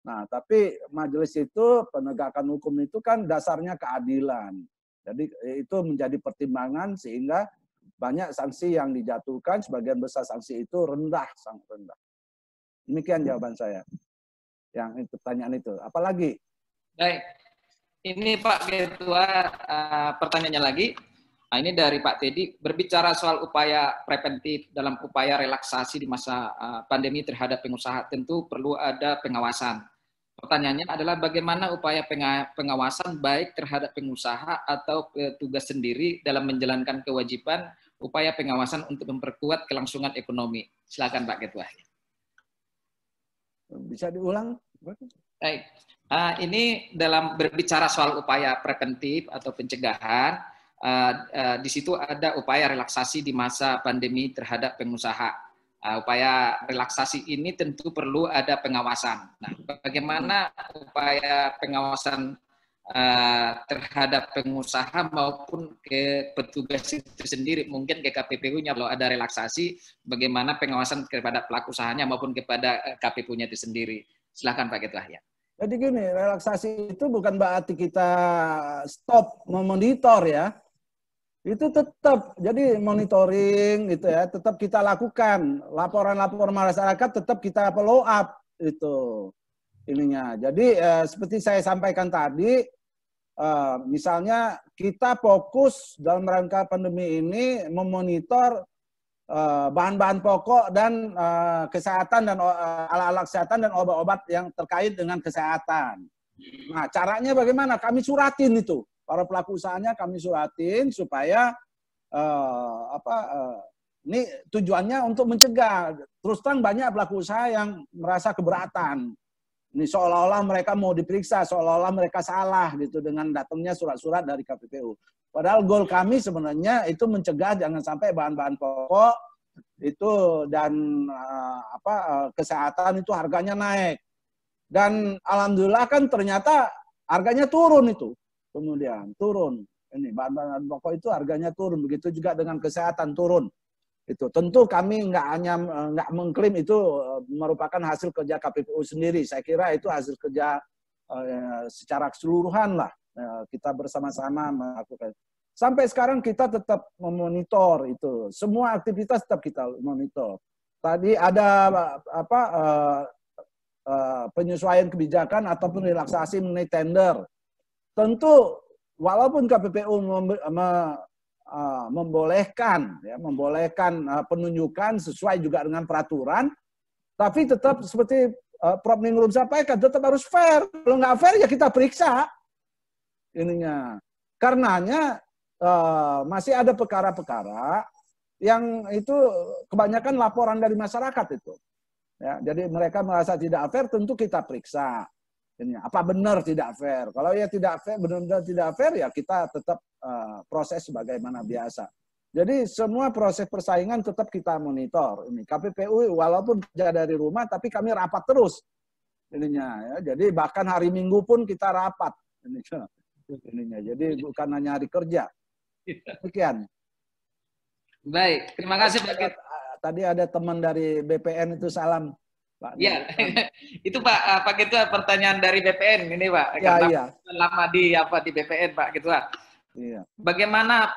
Nah, tapi majelis itu, penegakan hukum itu kan dasarnya keadilan. Jadi itu menjadi pertimbangan sehingga banyak sanksi yang dijatuhkan, sebagian besar sanksi itu rendah, sangat rendah. Demikian jawaban saya. Yang pertanyaan itu. Apalagi? Baik. Ini Pak Ketua, pertanyaannya lagi. Nah, ini dari Pak Teddy, berbicara soal upaya preventif dalam upaya relaksasi di masa pandemi terhadap pengusaha, tentu perlu ada pengawasan. Pertanyaannya adalah bagaimana upaya pengawasan baik terhadap pengusaha atau petugas sendiri dalam menjalankan kewajiban upaya pengawasan untuk memperkuat kelangsungan ekonomi. Silakan Pak Ketua. Bisa diulang? Baik. Ini dalam berbicara soal upaya preventif atau pencegahan, di situ ada upaya relaksasi di masa pandemi terhadap pengusaha. Upaya relaksasi ini tentu perlu ada pengawasan. Nah, bagaimana upaya pengawasan terhadap pengusaha maupun ke petugas itu sendiri, mungkin ke KPPU-nya kalau ada relaksasi, bagaimana pengawasan kepada pelaku usahanya maupun kepada KPPU-nya itu sendiri. Silakan Pak Ketua. Ya. Jadi gini, relaksasi itu bukan berarti kita stop memonitor ya. Itu tetap, jadi monitoring gitu ya, tetap kita lakukan. Laporan-laporan masyarakat tetap kita follow up itu ininya. Jadi seperti saya sampaikan tadi, misalnya kita fokus dalam rangka pandemi ini memonitor bahan-bahan pokok dan kesehatan dan alat-alat kesehatan dan obat-obat yang terkait dengan kesehatan. Nah, caranya bagaimana? Kami suratin itu. Para pelaku usahanya kami suratin supaya ini tujuannya untuk mencegah. Terus terang banyak pelaku usaha yang merasa keberatan. Ini seolah-olah mereka mau diperiksa, seolah-olah mereka salah gitu dengan datangnya surat-surat dari KPPU. Padahal goal kami sebenarnya itu mencegah jangan sampai bahan-bahan pokok itu dan kesehatan itu harganya naik. Dan alhamdulillah kan ternyata harganya turun itu. Kemudian turun. Ini bahan-bahan pokok itu harganya turun. Begitu juga dengan kesehatan turun. Itu tentu kami nggak mengklaim itu merupakan hasil kerja KPPU sendiri. Saya kira itu hasil kerja secara keseluruhan lah. Kita bersama-sama melakukan. Sampai sekarang kita tetap memonitor itu. Semua aktivitas tetap kita monitor. Tadi ada penyesuaian kebijakan ataupun relaksasi mengenai tender. Tentu walaupun KPPU membolehkan penunjukan sesuai juga dengan peraturan, tapi tetap seperti Prof. Ningrum sampaikan, tetap harus fair. Kalau nggak fair ya kita periksa ininya. Karenanya masih ada perkara-perkara yang itu kebanyakan laporan dari masyarakat itu. Ya, jadi mereka merasa tidak fair, tentu kita periksa. Ini apa benar tidak fair? Kalau ya tidak fair, benar-benar tidak fair ya kita tetap proses sebagaimana biasa. Jadi semua proses persaingan tetap kita monitor. Ini KPPU walaupun kerja dari rumah, tapi kami rapat terus. Ininya, ya. Jadi bahkan hari Minggu pun kita rapat. Ininya. Jadi bukan hanya hari kerja. Sekian. Baik, terima kasih Pak. Tadi ada teman dari BPN itu salam. Pak. Ya, itu Pak Ketua pertanyaan dari BPN ini Pak. Ya, iya. Lama di BPN Pak Ketua. Iya. Bagaimana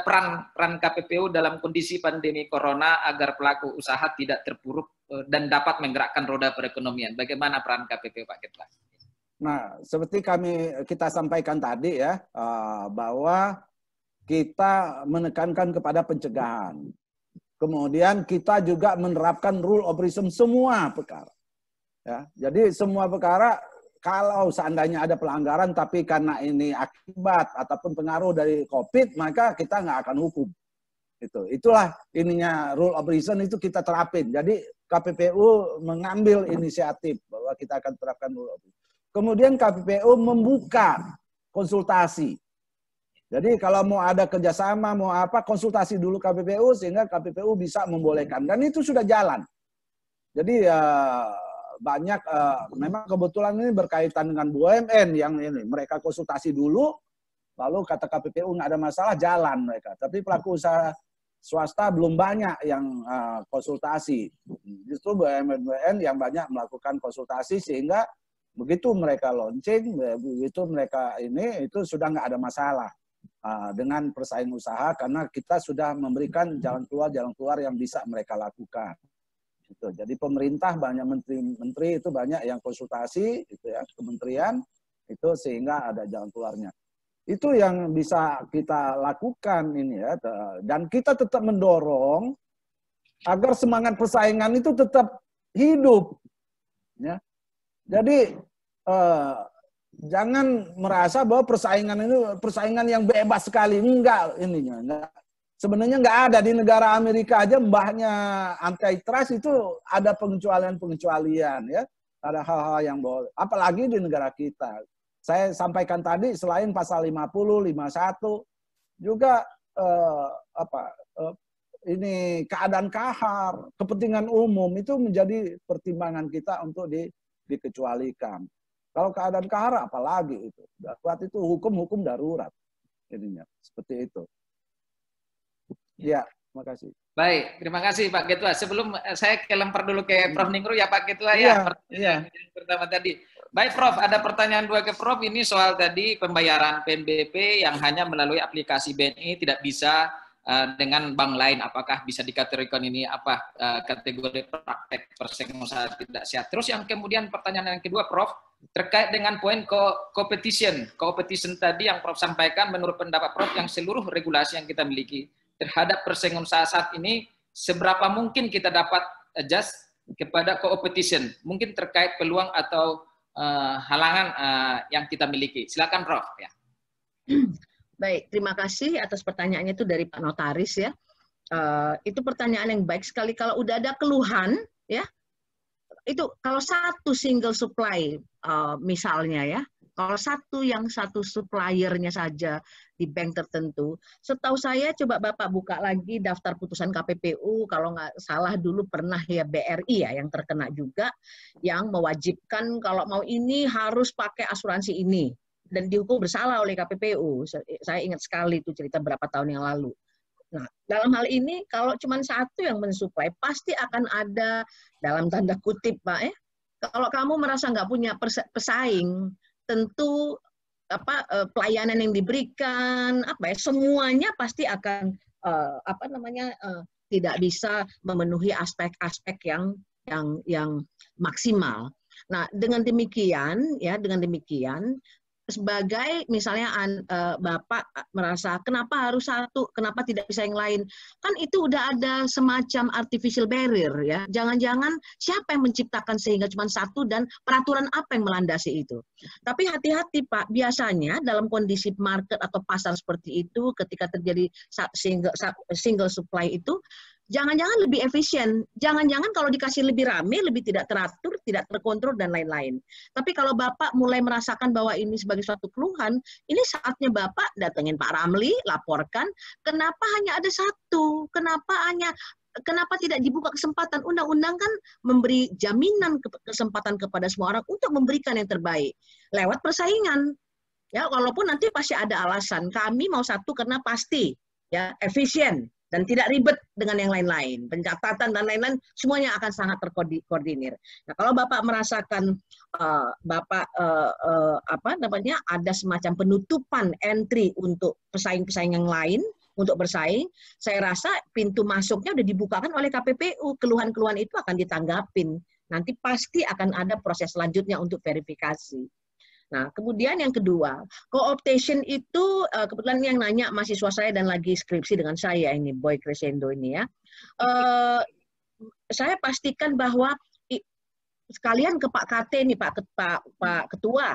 peran KPPU dalam kondisi pandemi corona agar pelaku usaha tidak terpuruk dan dapat menggerakkan roda perekonomian? Bagaimana peran KPPU Pak Ketua? Nah, seperti kita sampaikan tadi ya, bahwa kita menekankan kepada pencegahan. Kemudian kita juga menerapkan rule of reason semua perkara. Ya, jadi semua perkara kalau seandainya ada pelanggaran tapi karena ini akibat ataupun pengaruh dari COVID, maka kita nggak akan hukum. Itulah ininya rule of reason itu kita terapin. Jadi KPPU mengambil inisiatif bahwa kita akan terapkan rule of reason. Kemudian KPPU membuka konsultasi. Jadi kalau mau ada kerjasama, mau apa, konsultasi dulu KPPU sehingga KPPU bisa membolehkan. Dan itu sudah jalan. Jadi banyak, memang kebetulan ini berkaitan dengan BUMN yang ini. Mereka konsultasi dulu, lalu kata KPPU nggak ada masalah, jalan mereka. Tapi pelaku usaha swasta belum banyak yang konsultasi. Justru BUMN yang banyak melakukan konsultasi sehingga begitu mereka launching, begitu mereka ini, itu sudah nggak ada masalah. Dengan persaing usaha karena kita sudah memberikan jalan keluar yang bisa mereka lakukan. Jadi pemerintah banyak menteri itu banyak yang konsultasi itu ya kementerian itu sehingga ada jalan keluarnya. Itu yang bisa kita lakukan ini ya dan kita tetap mendorong agar semangat persaingan itu tetap hidup ya. Jadi jangan merasa bahwa persaingan itu persaingan yang bebas sekali. Enggak ininya. Enggak. Sebenarnya enggak ada. Di negara Amerika aja mbahnya antitrust itu ada pengecualian-pengecualian ya. Ada hal-hal yang boleh. Apalagi di negara kita. Saya sampaikan tadi selain pasal 50, 51 juga ini keadaan kahar, kepentingan umum itu menjadi pertimbangan kita untuk dikecualikan. Kalau keadaan kahar apalagi itu. Darurat itu hukum darurat. Ininya seperti itu. Ya, terima kasih. Baik, terima kasih Pak Ketua. Sebelum saya lempar dulu ke Prof. Ningrum ya Pak Ketua ya. Yang pertama tadi. Baik Prof, ada pertanyaan dua ke Prof. Ini soal tadi pembayaran PNBP yang hanya melalui aplikasi BNI tidak bisa dengan bank lain. Apakah bisa dikategorikan ini apa kategori praktek persaingan usaha tidak sehat? Terus yang kemudian pertanyaan yang kedua Prof, terkait dengan poin competition tadi yang Prof sampaikan, menurut pendapat Prof yang seluruh regulasi yang kita miliki terhadap persaingan usaha saat ini seberapa mungkin kita dapat adjust kepada competition, mungkin terkait peluang atau halangan yang kita miliki. Silakan Prof. Ya. Baik, terima kasih atas pertanyaannya itu dari Pak Notaris ya. Itu pertanyaan yang baik sekali. Kalau udah ada keluhan ya, itu kalau satu single supply misalnya ya, kalau satu suppliernya saja di bank tertentu, setahu saya coba Bapak buka lagi daftar putusan KPPU, kalau nggak salah dulu pernah ya BRI ya yang terkena juga, yang mewajibkan kalau mau ini harus pakai asuransi ini, dan dihukum bersalah oleh KPPU. Saya ingat sekali itu cerita berapa tahun yang lalu. Nah, dalam hal ini kalau cuma satu yang mensuplai, pasti akan ada dalam tanda kutip Pak ya. Kalau kamu merasa nggak punya pesaing, tentu pelayanan yang diberikan semuanya pasti akan tidak bisa memenuhi aspek-aspek yang maksimal. Nah, dengan demikian sebagai misalnya Bapak merasa kenapa harus satu, kenapa tidak bisa yang lain, kan itu udah ada semacam artificial barrier ya. Jangan-jangan siapa yang menciptakan sehingga cuma satu dan peraturan apa yang melandasi itu. Tapi hati-hati Pak, biasanya dalam kondisi market atau pasar seperti itu ketika terjadi single supply itu, jangan-jangan lebih efisien. Jangan-jangan kalau dikasih lebih rame, lebih tidak teratur, tidak terkontrol, dan lain-lain. Tapi kalau Bapak mulai merasakan bahwa ini sebagai suatu keluhan, ini saatnya Bapak datengin Pak Ramli, laporkan, kenapa hanya ada satu? Kenapa tidak dibuka kesempatan? Undang-undang kan memberi jaminan kesempatan kepada semua orang untuk memberikan yang terbaik. Lewat persaingan. Ya, walaupun nanti pasti ada alasan. Kami mau satu karena pasti ya efisien dan tidak ribet dengan yang lain-lain, pencatatan dan lain-lain semuanya akan sangat terkoordinir. Nah, kalau Bapak merasakan ada semacam penutupan entry untuk pesaing-pesaing yang lain untuk bersaing, saya rasa pintu masuknya sudah dibukakan oleh KPPU, keluhan-keluhan itu akan ditanggapin. Nanti pasti akan ada proses selanjutnya untuk verifikasi. Nah, kemudian yang kedua, co-optation itu kebetulan yang nanya mahasiswa saya dan lagi skripsi dengan saya ini, Boy Crescendo ini ya. Saya pastikan bahwa sekalian ke Pak KT nih, Pak Ketua,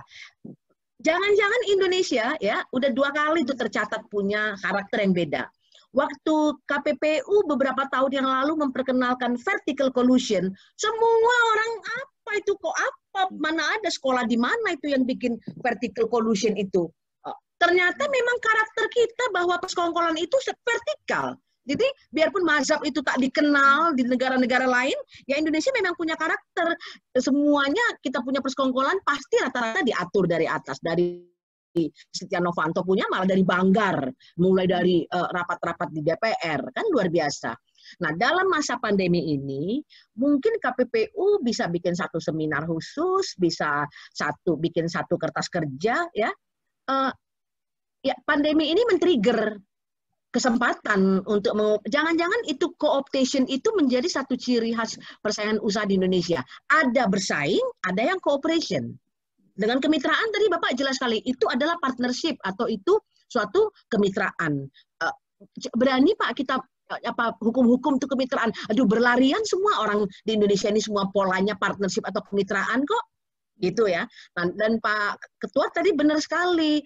jangan-jangan Indonesia ya udah 2 kali itu tercatat punya karakter yang beda. Waktu KPPU beberapa tahun yang lalu memperkenalkan vertical collusion, semua orang apa itu kok apa? Mana ada sekolah di mana itu yang bikin vertical collusion itu? Ternyata memang karakter kita bahwa persekongkolan itu vertikal. Jadi biarpun mazhab itu tak dikenal di negara-negara lain, ya Indonesia memang punya karakter. Semuanya kita punya persekongkolan pasti rata-rata diatur dari atas, dari Setia Novanto punya malah dari Banggar, mulai dari rapat-rapat di DPR, kan luar biasa. Nah, dalam masa pandemi ini, mungkin KPPU bisa bikin satu seminar khusus, bisa bikin satu kertas kerja, ya. Pandemi ini men-trigger kesempatan untuk jangan-jangan itu co-optation itu menjadi satu ciri khas persaingan usaha di Indonesia. Ada bersaing, ada yang cooperation. Dengan kemitraan tadi Bapak jelas sekali, itu adalah partnership atau itu suatu kemitraan. Berani Pak kita hukum-hukum itu kemitraan. Aduh, berlarian semua orang di Indonesia ini semua polanya partnership atau kemitraan kok. Gitu ya. Dan Pak Ketua tadi benar sekali.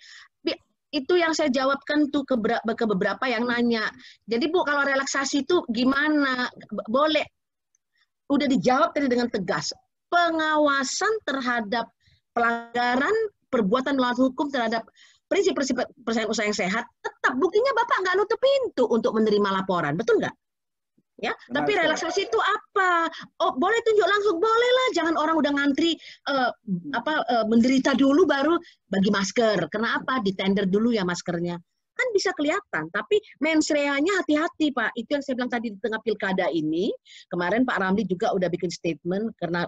Itu yang saya jawabkan tuh ke beberapa yang nanya. Jadi Bu, kalau relaksasi itu gimana? Boleh. Udah dijawab tadi dengan tegas. Pengawasan terhadap pelanggaran perbuatan melawan hukum terhadap prinsip-prinsip persaingan usaha yang sehat, tetap buktinya Bapak nggak nutup pintu untuk menerima laporan, betul nggak? Ya, tapi relaksasi itu apa? Oh, boleh tunjuk langsung, boleh lah. Jangan orang udah ngantri menderita dulu baru bagi masker. Kenapa? Ditender dulu ya maskernya. Kan bisa kelihatan, tapi mens rea-nya hati-hati Pak. Itu yang saya bilang tadi di tengah pilkada ini. Kemarin Pak Ramli juga udah bikin statement karena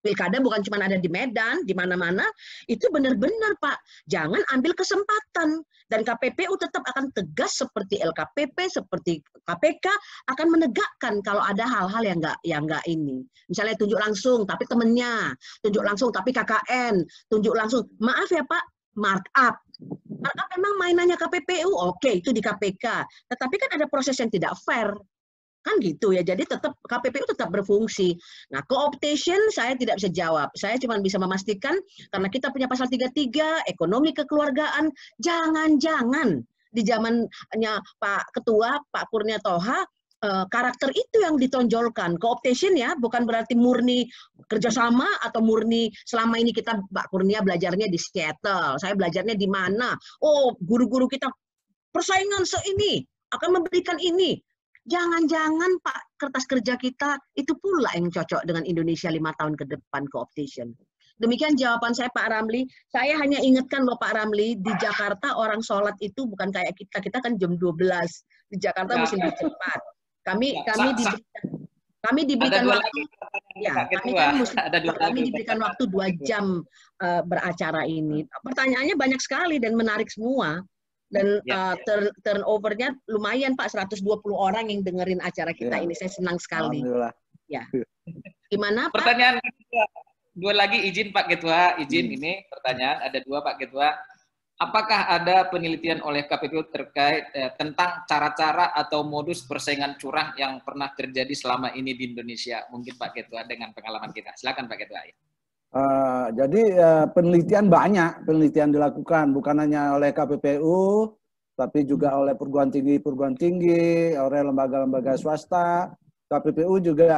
pilkada bukan cuma ada di Medan, di mana-mana, itu benar-benar Pak, jangan ambil kesempatan. Dan KPPU tetap akan tegas seperti LKPP, seperti KPK, akan menegakkan kalau ada hal-hal yang nggak ini. Misalnya tunjuk langsung, tapi temennya, tunjuk langsung, tapi KKN, tunjuk langsung. Maaf ya Pak, markup. Markup memang mainannya KPPU, oke, itu di KPK. Tetapi kan ada proses yang tidak fair. Kan gitu ya, jadi tetap KPPU tetap berfungsi. Nah, co-optation saya tidak bisa jawab. Saya cuma bisa memastikan karena kita punya pasal 33, ekonomi kekeluargaan, jangan-jangan di zamannya Pak Ketua, Pak Kurnia Toha, karakter itu yang ditonjolkan. Co-optation ya, bukan berarti murni kerjasama atau murni selama ini kita Pak Kurnia belajarnya di Seattle, saya belajarnya di mana. Oh, guru-guru kita persaingan seini akan memberikan ini. Jangan-jangan Pak kertas kerja kita itu pula yang cocok dengan Indonesia 5 tahun ke depan co-optation. Demikian jawaban saya Pak Ramli. Saya hanya ingatkan loh Pak Ramli, di Jakarta orang sholat itu bukan kayak kita. Kita kan jam 12. Di Jakarta mesti lebih cepat. Kami diberikan waktu. Ya, kami kan kami diberikan waktu 2 jam beracara ini. Pertanyaannya banyak sekali dan menarik semua. Dan turnovernya lumayan Pak, 120 orang yang dengerin acara kita ini. Saya senang sekali. Alhamdulillah. Ya. Gimana Pak? Pertanyaan dua lagi, izin Pak Ketua, izin ini pertanyaan ada 2 Pak Ketua. Apakah ada penelitian oleh KPPU terkait tentang cara-cara atau modus persaingan curang yang pernah terjadi selama ini di Indonesia? Mungkin Pak Ketua dengan pengalaman kita. Silakan Pak Ketua. Jadi penelitian banyak, penelitian dilakukan bukan hanya oleh KPPU, tapi juga oleh perguruan tinggi, oleh lembaga-lembaga swasta. KPPU juga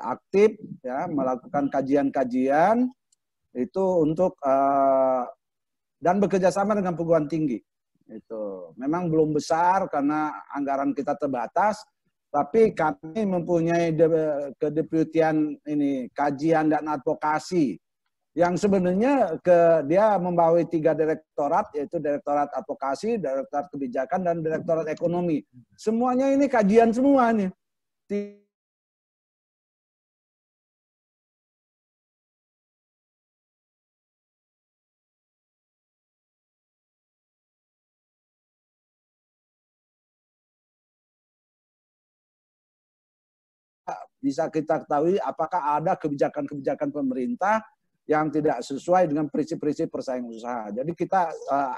aktif ya melakukan kajian-kajian itu untuk dan bekerja sama dengan perguruan tinggi. Itu memang belum besar karena anggaran kita terbatas. Tapi kami mempunyai kedeputian ini kajian dan advokasi yang sebenarnya dia membawahi 3 direktorat, yaitu Direktorat Advokasi, Direktorat Kebijakan, dan Direktorat Ekonomi. Semuanya ini kajian semua nih. Bisa kita ketahui apakah ada kebijakan-kebijakan pemerintah yang tidak sesuai dengan prinsip-prinsip persaingan usaha. Jadi kita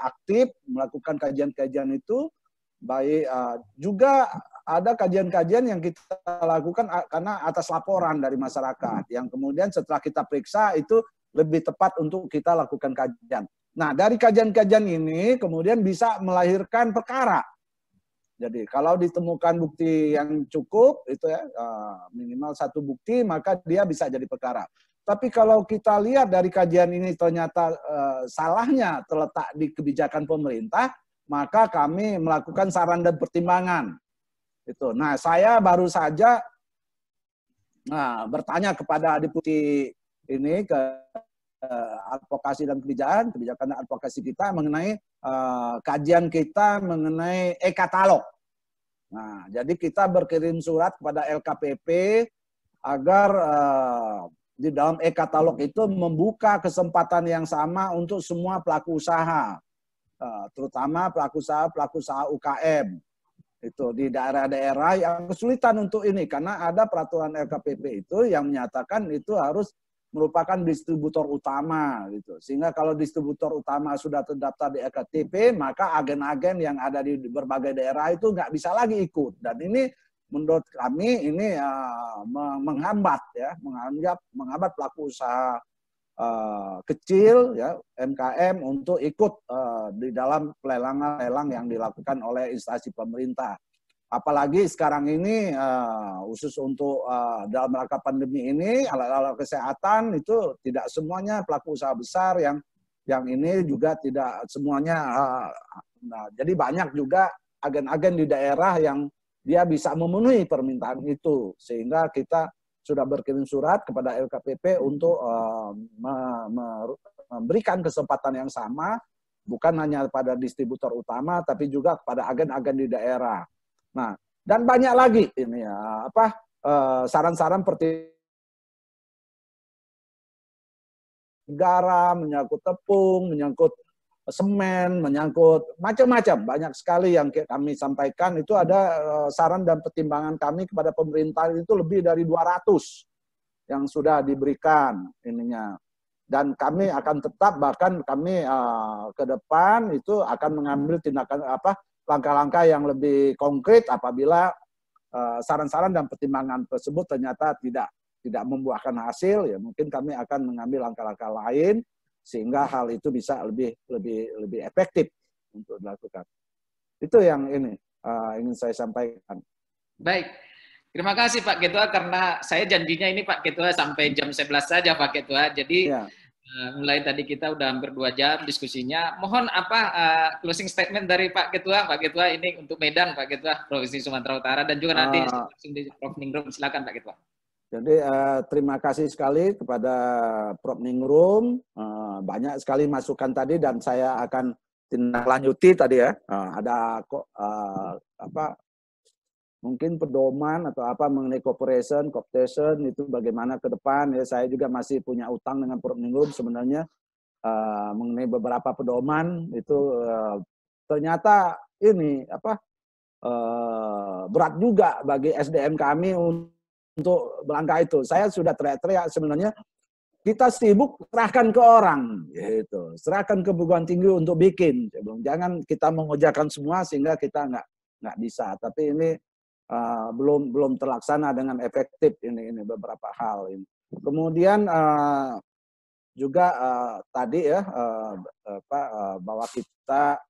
aktif melakukan kajian-kajian itu, baik juga ada kajian-kajian yang kita lakukan karena atas laporan dari masyarakat, yang kemudian setelah kita periksa itu lebih tepat untuk kita lakukan kajian. Nah, dari kajian-kajian ini kemudian bisa melahirkan perkara. Jadi kalau ditemukan bukti yang cukup, itu ya minimal 1 bukti, maka dia bisa jadi perkara. Tapi kalau kita lihat dari kajian ini ternyata salahnya terletak di kebijakan pemerintah, maka kami melakukan saran dan pertimbangan. Itu. Nah, saya baru saja bertanya kepada Deputi ini ke advokasi dan kebijakan dan advokasi kita mengenai kajian kita mengenai e-katalog. Nah, jadi kita berkirim surat kepada LKPP agar di dalam e-katalog itu membuka kesempatan yang sama untuk semua pelaku usaha, terutama pelaku usaha UKM. Itu di daerah-daerah yang kesulitan untuk ini, karena ada peraturan LKPP itu yang menyatakan itu harus merupakan distributor utama gitu. Sehingga kalau distributor utama sudah terdaftar di LKTP, maka agen-agen yang ada di berbagai daerah itu nggak bisa lagi ikut. Dan ini menurut kami ini menghambat pelaku usaha kecil ya MKM untuk ikut di dalam lelang yang dilakukan oleh instansi pemerintah. Apalagi sekarang ini khusus untuk dalam rangka pandemi ini alat-alat kesehatan itu tidak semuanya pelaku usaha besar yang ini juga tidak semuanya. Jadi banyak juga agen-agen di daerah yang dia bisa memenuhi permintaan itu, sehingga kita sudah berkirim surat kepada LKPP untuk memberikan kesempatan yang sama bukan hanya pada distributor utama tapi juga kepada agen-agen di daerah. Nah, dan banyak lagi ini ya saran-saran seperti garam, menyangkut tepung, menyangkut semen, menyangkut macam-macam, banyak sekali yang kami sampaikan. Itu ada saran dan pertimbangan kami kepada pemerintah itu lebih dari 200 yang sudah diberikan ininya. Dan kami akan tetap, bahkan kami ke depan itu akan mengambil tindakan langkah-langkah yang lebih konkret apabila saran-saran dan pertimbangan tersebut ternyata tidak membuahkan hasil, ya mungkin kami akan mengambil langkah-langkah lain sehingga hal itu bisa lebih efektif untuk dilakukan. Itu yang ini ingin saya sampaikan. Baik. Terima kasih Pak Ketua, karena saya janjinya ini Pak Ketua sampai jam 11 saja Pak Ketua. Jadi ya. Mulai tadi kita udah hampir 2 jam diskusinya. Mohon closing statement dari Pak Ketua. Pak Ketua ini untuk Medan Pak Ketua, Provinsi Sumatera Utara, dan juga nanti langsung di Prof. Ningrum. Silakan Pak Ketua. Jadi terima kasih sekali kepada Prof. Ningrum. Banyak sekali masukan tadi dan saya akan tindak lanjuti tadi ya. Ada mungkin pedoman atau apa mengenai cooperation itu bagaimana ke depan ya. Saya juga masih punya utang dengan Prof. Ningrum sebenarnya mengenai beberapa pedoman itu ternyata ini berat juga bagi SDM kami untuk melangkah itu. Saya sudah teriak-teriak sebenarnya kita sibuk serahkan ke orang gitu. Serahkan ke perguruan tinggi untuk bikin. Jangan kita mengerjakan semua sehingga kita nggak bisa. Tapi ini belum terlaksana dengan efektif ini beberapa hal ini. Kemudian juga tadi ya bahwa kita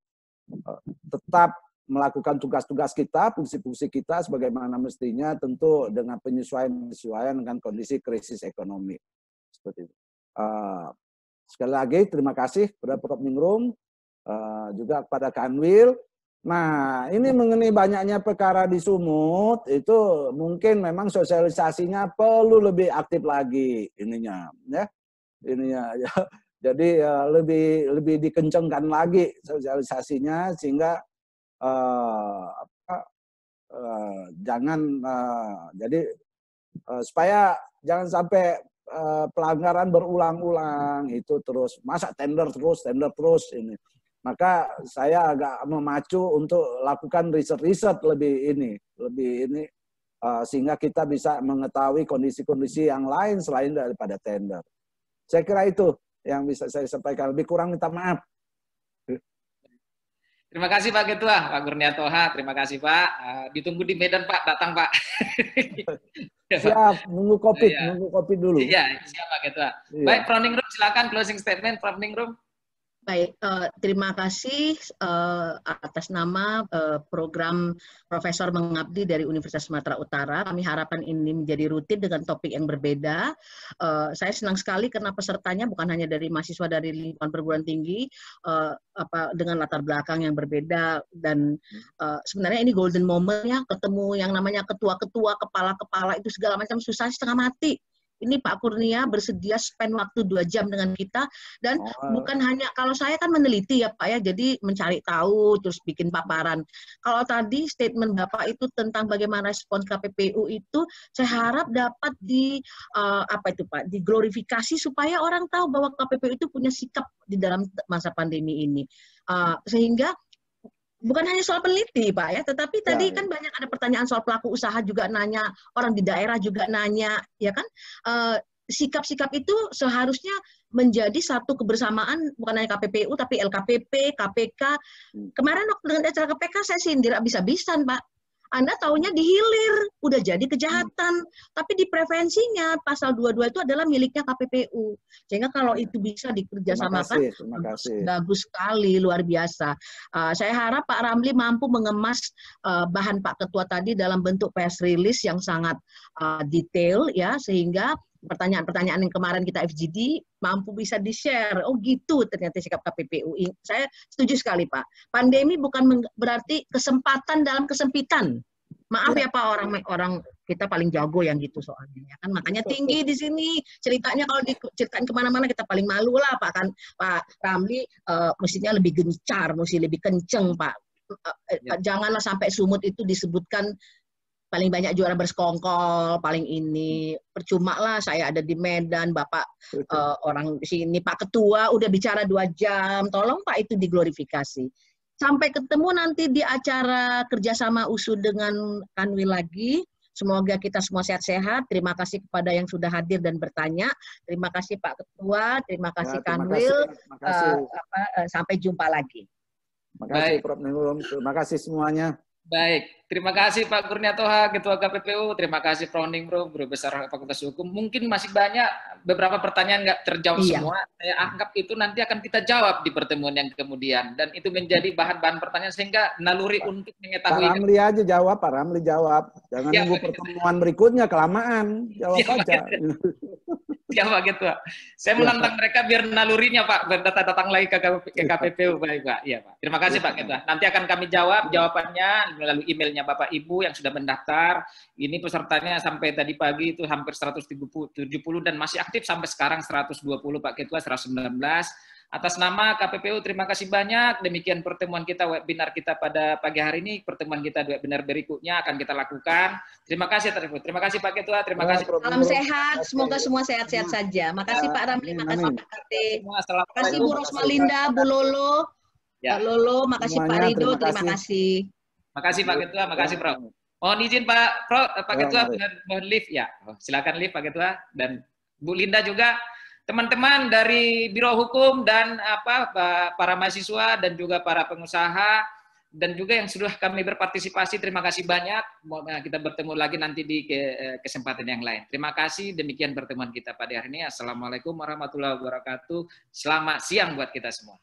tetap melakukan tugas-tugas kita, fungsi-fungsi kita sebagaimana mestinya, tentu dengan penyesuaian dengan kondisi krisis ekonomi. Seperti itu. Sekali lagi terima kasih kepada Prof. Ningrum, juga kepada Kanwil. Nah, ini mengenai banyaknya perkara di Sumut, itu mungkin memang sosialisasinya perlu lebih aktif lagi ininya, ya. Ya. Jadi lebih dikencengkan lagi sosialisasinya sehingga supaya jangan sampai pelanggaran berulang-ulang itu terus, masa tender terus ini. Maka saya agak memacu untuk lakukan riset lebih ini sehingga kita bisa mengetahui kondisi-kondisi yang lain selain daripada tender. Saya kira itu yang bisa saya sampaikan. Lebih kurang minta maaf. Terima kasih Pak Ketua, Pak Kurnia Toha. Terima kasih Pak. Ditunggu di Medan Pak, datang Pak. Siap, nunggu kopi dulu. Iya, siap Pak Ketua. Iya. Baik, Prof. Ningrum silakan closing statement, Prof. Ningrum. Baik, terima kasih atas nama program Profesor Mengabdi dari Universitas Sumatera Utara. Kami harapkan ini menjadi rutin dengan topik yang berbeda. Saya senang sekali karena pesertanya bukan hanya dari mahasiswa dari lingkungan perguruan tinggi, dengan latar belakang yang berbeda, dan sebenarnya ini golden moment ya, ketemu yang namanya ketua-ketua, kepala-kepala itu segala macam susah setengah mati. Ini Pak Kurnia bersedia spend waktu 2 jam dengan kita, dan bukan hanya, kalau saya kan meneliti ya Pak ya, jadi mencari tahu terus bikin paparan. Kalau tadi statement Bapak itu tentang bagaimana respons KPPU itu, saya harap dapat diglorifikasi supaya orang tahu bahwa KPPU itu punya sikap di dalam masa pandemi ini, sehingga bukan hanya soal peneliti Pak ya, tetapi tadi kan banyak ada pertanyaan soal pelaku usaha juga nanya, orang di daerah juga nanya, ya kan? Sikap-sikap itu seharusnya menjadi satu kebersamaan, bukan hanya KPPU tapi LKPP, KPK. Kemarin waktu dengan acara KPK saya sindir habis-habisan Pak. Anda taunya dihilir, udah jadi kejahatan. Tapi di prevensinya, pasal 22 itu adalah miliknya KPPU. Sehingga kalau itu bisa dikerjasamakan, bagus sekali, luar biasa. Saya harap Pak Ramli mampu mengemas bahan Pak Ketua tadi dalam bentuk press release yang sangat detail, ya, sehingga pertanyaan-pertanyaan yang kemarin kita FGD mampu bisa di-share. Oh gitu ternyata sikap KPPU. Saya setuju sekali Pak. Pandemi bukan berarti kesempatan dalam kesempitan. Maaf ya Pak, orang kita paling jago yang gitu soalnya. Ya kan? Makanya tinggi di sini. Ceritanya kalau diceritain kemana-mana kita paling malu lah Pak. Kan Pak Ramli mestinya lebih gencar, mesti lebih kenceng Pak. Janganlah sampai Sumut itu disebutkan paling banyak juara bersekongkol, paling ini, percuma lah saya ada di Medan, Bapak orang di sini, Pak Ketua udah bicara 2 jam, tolong Pak itu diglorifikasi. Sampai ketemu nanti di acara kerjasama USU dengan Kanwil lagi, semoga kita semua sehat-sehat, terima kasih kepada yang sudah hadir dan bertanya, terima kasih Pak Ketua, terima kasih Kanwil, sampai jumpa lagi. Terima kasih Prof. Ningrum, terima kasih semuanya. Baik, terima kasih Pak Kurnia Toha, Ketua KPPU. Terima kasih Prof. Ningrum, Guru Besar Fakultas Hukum. Mungkin masih banyak beberapa pertanyaan nggak terjawab semua. Saya anggap itu nanti akan kita jawab di pertemuan yang kemudian. Dan itu menjadi bahan-bahan pertanyaan sehingga naluri untuk Pak mengetahui. Ramli aja jawab, Pak Ramli jawab. Jangan Ya, nunggu pertemuan berikutnya, kelamaan. Jawab aja. Ya Pak Ketua. Saya menantang mereka biar nalurinya Pak datang lagi ke KPPU. Baik Pak. Iya Pak. Terima kasih Pak Ketua. Nanti akan kami jawab jawabannya melalui emailnya Bapak Ibu yang sudah mendaftar. Ini pesertanya sampai tadi pagi itu hampir 170 dan masih aktif sampai sekarang 120 Pak Ketua, 119. Atas nama KPPU terima kasih banyak. Demikian pertemuan kita, webinar kita pada pagi hari ini. Pertemuan kita webinar berikutnya akan kita lakukan. Terima kasih Terima kasih Pak Ketua. Terima kasih. Salam sehat. Semoga semua sehat-sehat saja. Makasih Pak Ramli. Makasih Pak Kate. Makasih Bu Rosmalinda, Bu Lolo. Pak Lolo, makasih Pak Rido. Terima kasih. Makasih Pak Ketua. Makasih Prof. Mohon izin Pak Ketua, mohon lift ya. Silakan lift Pak Ketua dan Bu Linda juga. Teman-teman dari Biro Hukum dan para mahasiswa dan juga para pengusaha dan juga yang sudah kami berpartisipasi, terima kasih banyak. Kita bertemu lagi nanti di kesempatan yang lain. Terima kasih. Demikian pertemuan kita pada hari ini. Assalamualaikum warahmatullahi wabarakatuh. Selamat siang buat kita semua.